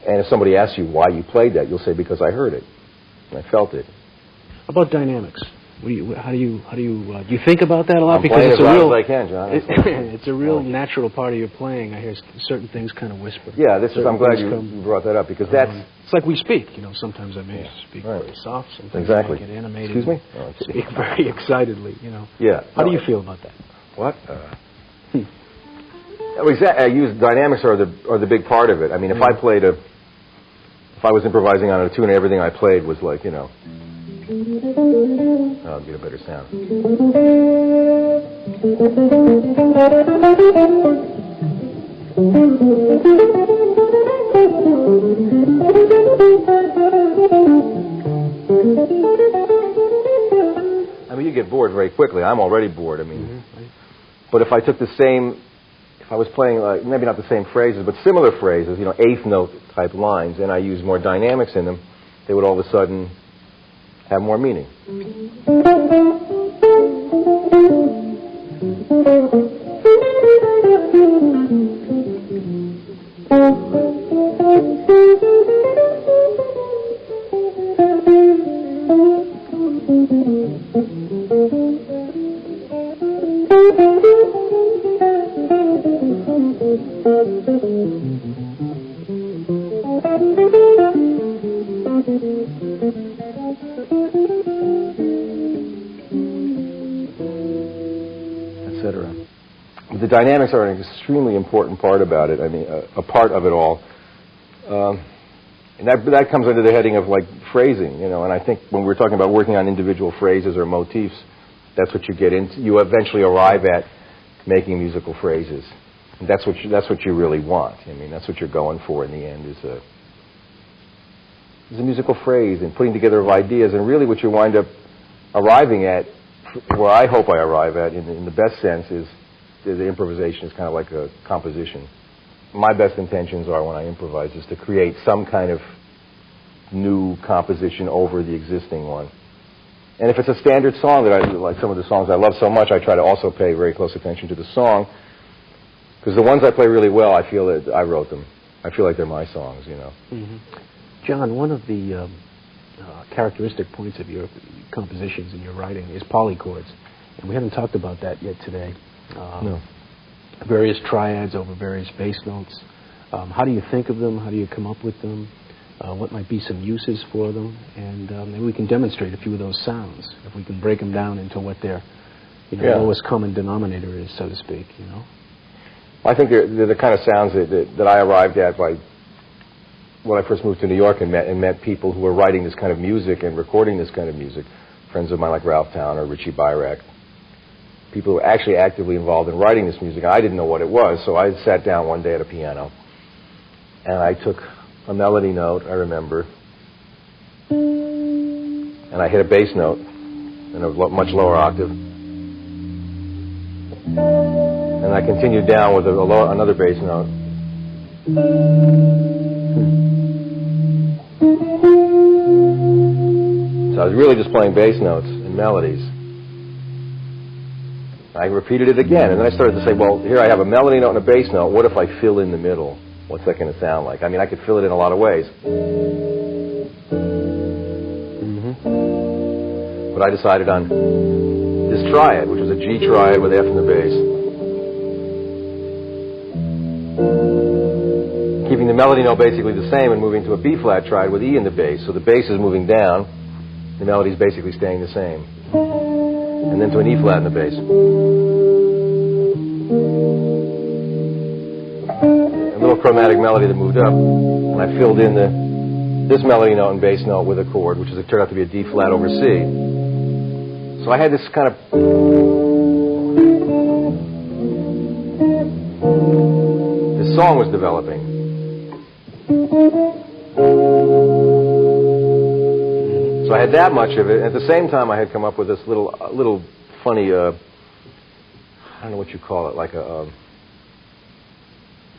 And if somebody asks you why you played that, you'll say, because I heard it, and I felt it. How about dynamics? Do you think about that a lot? I'm playing as loud as I can, John. It's a real natural part of your playing. I hear certain things kind of whispered. Yeah, I'm glad you brought that up, because that's... It's like we speak, you know. Sometimes I may speak very soft. Sometimes I get animated. Excuse me? Speak very excitedly, you know. Yeah. How do you feel about that? What? I use dynamics are the big part of it. I mean, if I was improvising on a tune and everything I played was like, you know... I'll get a better sound. I mean, you get bored very quickly. I'm already bored. I mean, but if I took if I was playing, like, maybe not the same phrases, but similar phrases, you know, eighth note type lines, and I used more dynamics in them, they would all of a sudden have more meaning. dynamics are an extremely important part about it. I mean, a part of it all. And that comes under the heading of like phrasing, you know. And I think when we're talking about working on individual phrases or motifs, that's what you get into. You eventually arrive at making musical phrases. And that's what you really want. I mean, that's what you're going for in the end is a musical phrase and putting together of ideas. And really, what you wind up arriving at, where I hope I arrive at, in the best sense, is the improvisation is kind of like a composition. My best intentions are, when I improvise, is to create some kind of new composition over the existing one. And if it's a standard song that like some of the songs I love so much, I try to also pay very close attention to the song, because the ones I play really well, I feel that I wrote them. I feel like they're my songs, you know. Mm-hmm. John, one of the characteristic points of your compositions and your writing is polychords, and we haven't talked about that yet today. No. Various triads over various bass notes. How do you think of them? How do you come up with them? What might be some uses for them? And maybe we can demonstrate a few of those sounds, if we can break them down into what their lowest common denominator is, so to speak, you know? I think they're the kind of sounds that I arrived at by when I first moved to New York and met people who were writing this kind of music and recording this kind of music. Friends of mine like Ralph Town or Richie Byrack. People who were actually actively involved in writing this music. I didn't know what it was, so I sat down one day at a piano and I took a melody note, I remember, and I hit a bass note in a much lower octave. And I continued down with another bass note. So I was really just playing bass notes and melodies. I repeated it again, and then I started to say, well, here I have a melody note and a bass note. What if I fill in the middle? What's that going to sound like? I mean, I could fill it in a lot of ways. Mm-hmm. But I decided on this triad, which was a G triad with F in the bass. Keeping the melody note basically the same and moving to a B-flat triad with E in the bass. So the bass is moving down, the melody is basically staying the same. And then to an E-flat in the bass. A little chromatic melody that moved up, and I filled in this melody note and bass note with a chord, which turned out to be a D-flat over C. So I had this kind of... This song was developing. So I had that much of it. At the same time, I had come up with this little funny, I don't know what you call it, like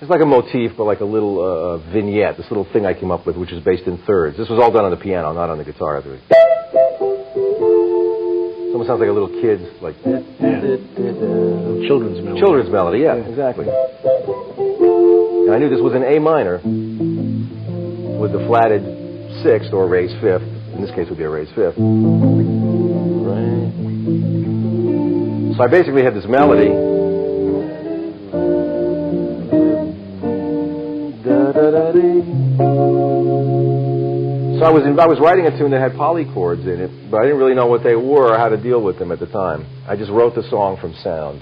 it's like a motif, but like a little vignette, this little thing I came up with, which is based in thirds. This was all done on the piano, not on the guitar. It almost sounds like a little kid's, like... Children's melody. Children's melody, yeah, exactly. And I knew this was in A minor, with the flatted sixth, or raised fifth. In this case, it would be a raised fifth. Right. So I basically had this melody. So I was writing a tune that had polychords in it, but I didn't really know what they were or how to deal with them at the time. I just wrote the song from sound,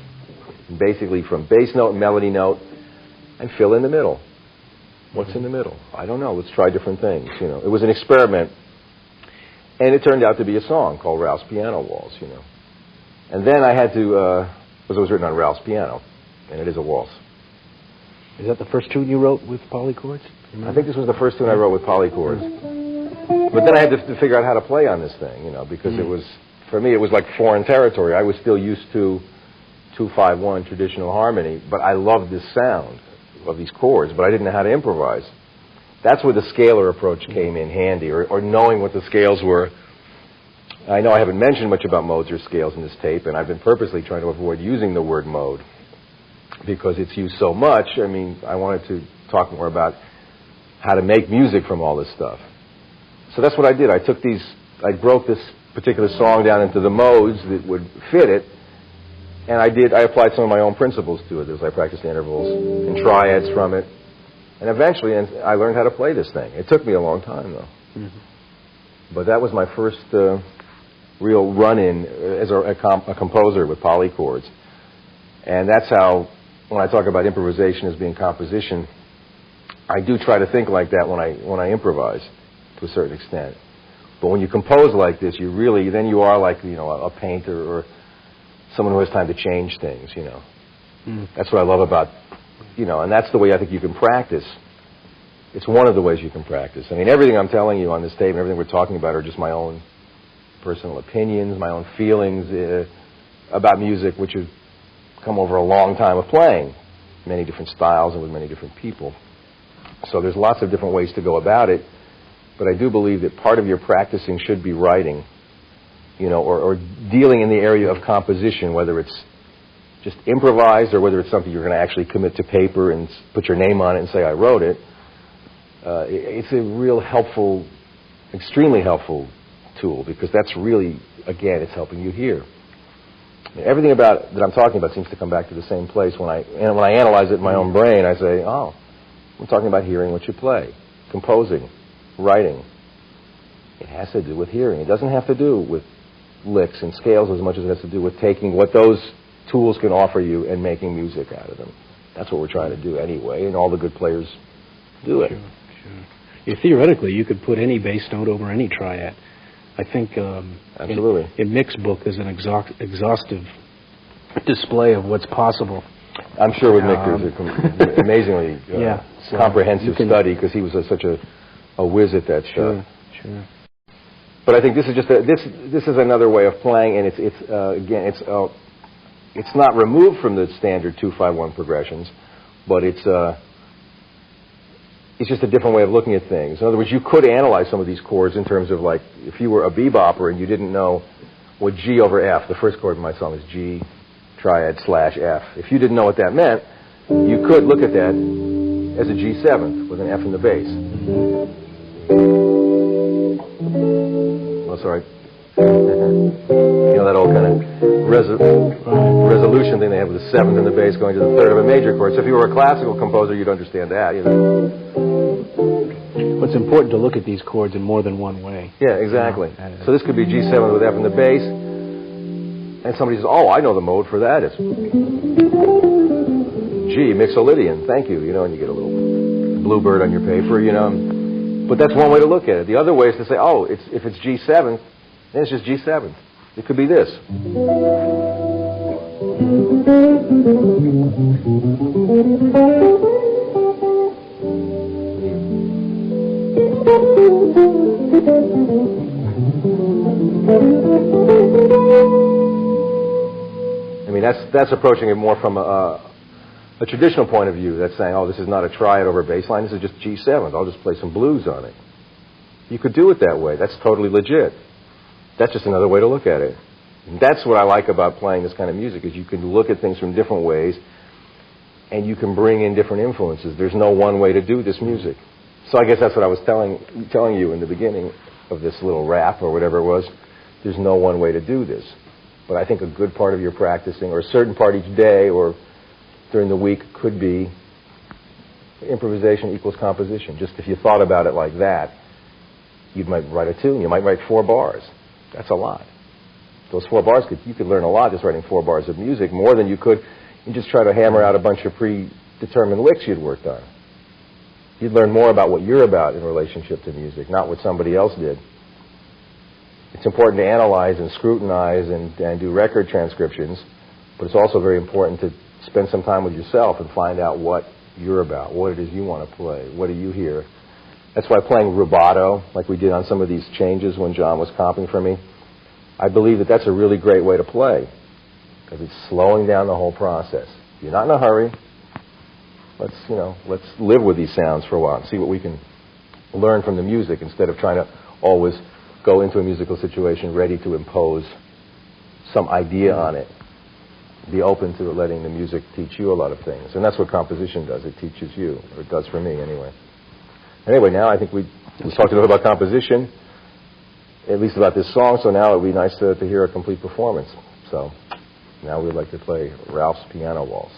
basically from bass note, melody note, and fill in the middle. What's in the middle? I don't know. Let's try different things. You know, it was an experiment, and it turned out to be a song called Ralph's Piano Waltz. You know, and then I had to, because it was written on Ralph's piano, and it is a waltz. Is that the first tune you wrote with polychords? I think this was the first tune I wrote with polychords. But then I had to figure out how to play on this thing, you know, because it was, for me, it was like foreign territory. I was still used to 2-5-1 traditional harmony, but I loved this sound of these chords, but I didn't know how to improvise. That's where the scalar approach came in handy, or knowing what the scales were. I know I haven't mentioned much about modes or scales in this tape, and I've been purposely trying to avoid using the word mode because it's used so much. I mean, I wanted to talk more about how to make music from all this stuff. So that's what I did. I broke this particular song down into the modes that would fit it, and I applied some of my own principles to it as I practiced intervals and triads from it. And eventually, I learned how to play this thing. It took me a long time, though. Mm-hmm. But that was my first real run-in as a composer with polychords. And that's how when I talk about improvisation as being composition, I do try to think like that when I improvise to a certain extent. But when you compose like this, you really, then you are like, a painter or someone who has time to change things, That's what I love about, and that's the way I think you can practice. It's one of the ways you can practice. I mean, everything I'm telling you on this tape and everything we're talking about are just my own personal opinions, my own feelings about music, which have come over a long time of playing many different styles and with many different people. So there's lots of different ways to go about it, but I do believe that part of your practicing should be writing, or dealing in the area of composition, whether it's just improvised or whether it's something you're going to actually commit to paper and put your name on it and say, I wrote it. It's a real helpful, extremely helpful tool, because that's really, again, it's helping you hear. Everything about that I'm talking about seems to come back to the same place. When I analyze it in my own brain, I say, oh, we're talking about hearing what you play, composing, writing. It has to do with hearing. It doesn't have to do with licks and scales as much as it has to do with taking what those tools can offer you and making music out of them. That's what we're trying to do anyway, and all the good players do it. Sure. Yeah, theoretically, you could put any bass note over any triad. I think absolutely. In Mick's book, there's an exhaustive display of what's possible. I'm sure with Mick there's an amazingly comprehensive study, because he was such a whiz at that stuff. Sure. But I think this is just this is another way of playing, and it's not removed from the standard 2-5-1 progressions, but it's just a different way of looking at things. In other words, you could analyze some of these chords in terms of, like, if you were a bebopper and you didn't know what G over F, the first chord in my song is G triad / F. If you didn't know what that meant, you could look at that as a G7 with an F in the bass. Oh, sorry. That old kind of resolution thing they have with the 7th in the bass going to the 3rd of a major chord. So if you were a classical composer, you'd understand that. Well, it's important to look at these chords in more than one way. Yeah, exactly. So this could be G7 with F in the bass, and somebody says, oh, I know the mode for that. It's G, Mixolydian, thank you, and you get a little bluebird on your paper, But that's one way to look at it. The other way is to say, oh, if it's G7, then it's just G7. It could be this. I mean, that's approaching it more from a traditional point of view. That's saying, oh, this is not a triad over bass line. This is just G7. I'll just play some blues on it. You could do it that way. That's totally legit. That's just another way to look at it. And that's what I like about playing this kind of music, is you can look at things from different ways, and you can bring in different influences. There's no one way to do this music. So I guess that's what I was telling you in the beginning of this little rap or whatever it was. There's no one way to do this. But I think a good part of your practicing, or a certain part each day or during the week, could be improvisation equals composition. Just if you thought about it like that, you might write a tune. You might write 4 bars. That's a lot. Those 4 bars, you could learn a lot just writing 4 bars of music, more than you could you just try to hammer out a bunch of predetermined licks you'd worked on. You'd learn more about what you're about in relationship to music, not what somebody else did. It's important to analyze and scrutinize and do record transcriptions, but it's also very important to spend some time with yourself and find out what you're about, what it is you want to play, what do you hear. That's why playing rubato, like we did on some of these changes when John was comping for me, I believe that that's a really great way to play, because it's slowing down the whole process. You're not in a hurry. Let's live with these sounds for a while and see what we can learn from the music, instead of trying to always go into a musical situation ready to impose some idea on it. Be open to letting the music teach you a lot of things. And that's what composition does. It teaches you, or it does for me anyway. Anyway, now I think we talked a little about composition, at least about this song, so now it would be nice to hear a complete performance. So now we'd like to play Ralph's Piano Waltz.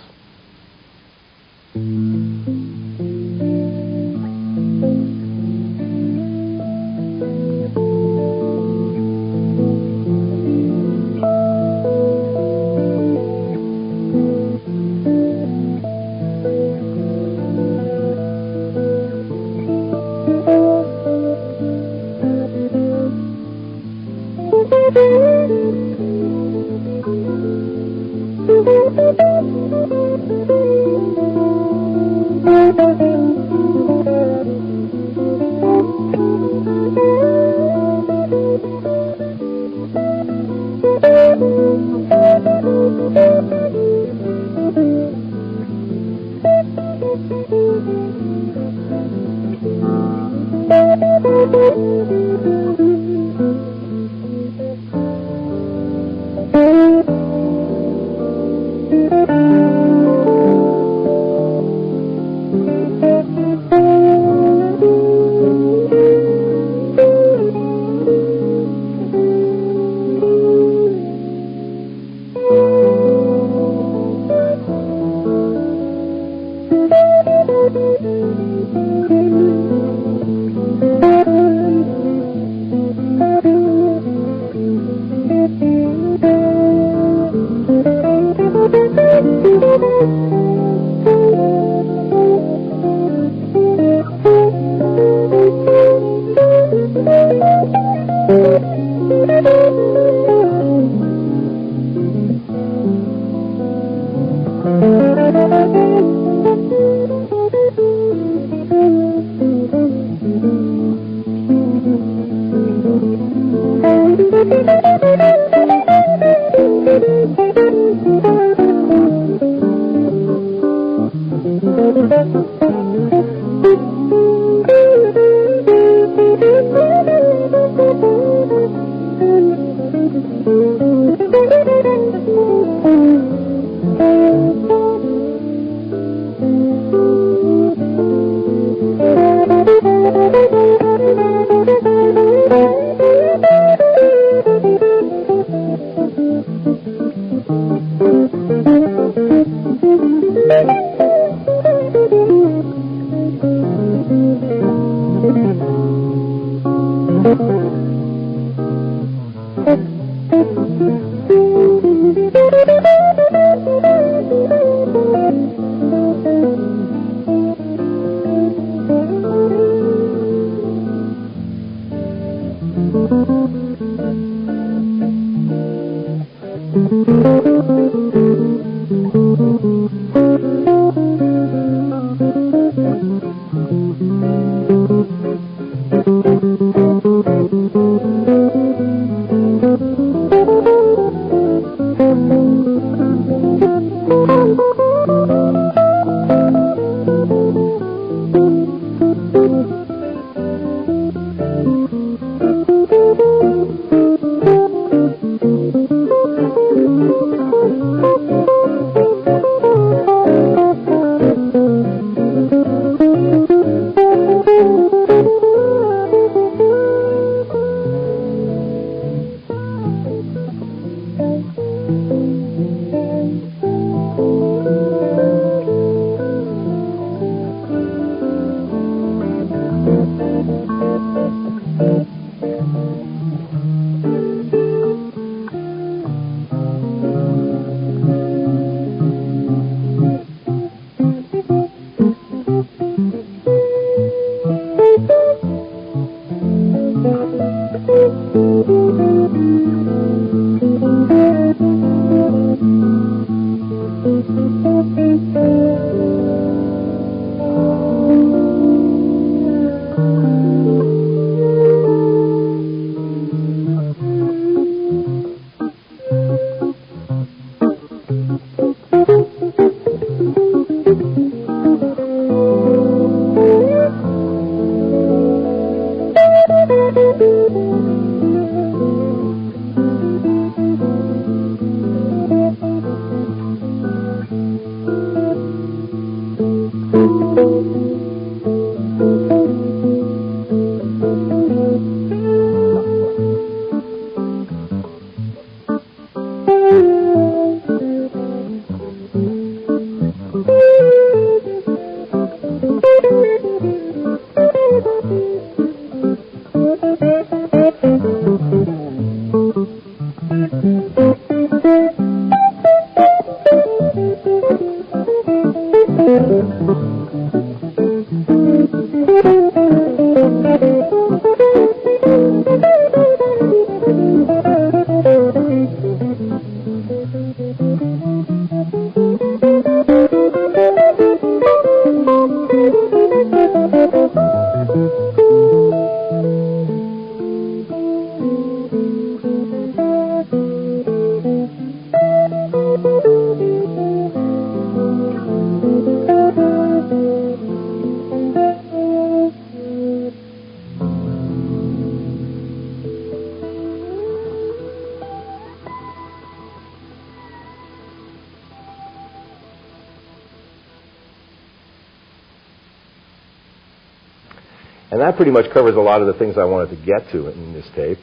And that pretty much covers a lot of the things I wanted to get to in this tape.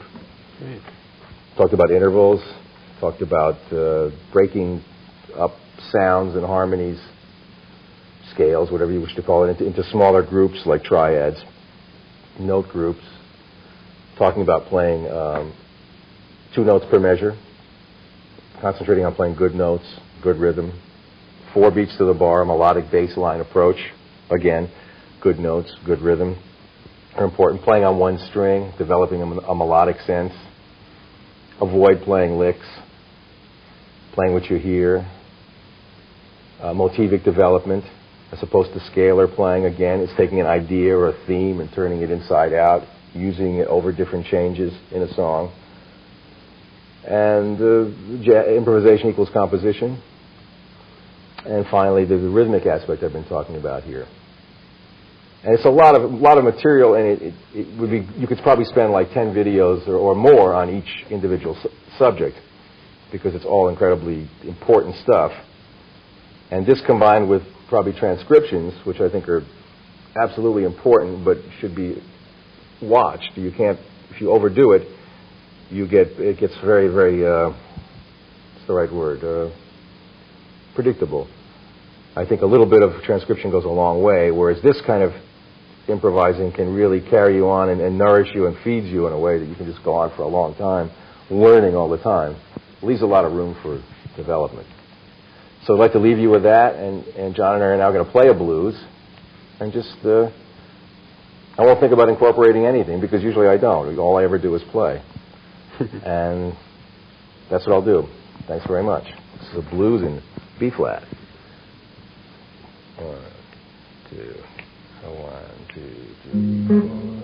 Great. Talked about intervals, talked about breaking up sounds and harmonies, scales, whatever you wish to call it, into smaller groups like triads, note groups, talking about playing 2 notes per measure, concentrating on playing good notes, good rhythm, 4 beats to the bar, melodic bass line approach, again, good notes, good rhythm, are important. Playing on one string, developing a melodic sense, avoid playing licks, playing what you hear, motivic development, as opposed to scalar playing. Again, it's taking an idea or a theme and turning it inside out, using it over different changes in a song. And improvisation equals composition. And finally, the rhythmic aspect I've been talking about here. And it's a lot of material, and it would be, you could probably spend like 10 videos or more on each individual subject, because it's all incredibly important stuff. And this combined with probably transcriptions, which I think are absolutely important but should be watched. You can't, if you overdo it, it gets very, very, what's the right word, predictable. I think a little bit of transcription goes a long way, whereas this kind of improvising can really carry you on and nourish you and feeds you in a way that you can just go on for a long time, learning all the time. It leaves a lot of room for development. So I'd like to leave you with that, and John and I are now going to play a blues, and just, I won't think about incorporating anything, because usually I don't. All I ever do is play. And that's what I'll do. Thanks very much. This is a blues in B-flat. 1, 2, 1, 2, 3, 4.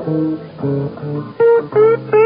Thank you.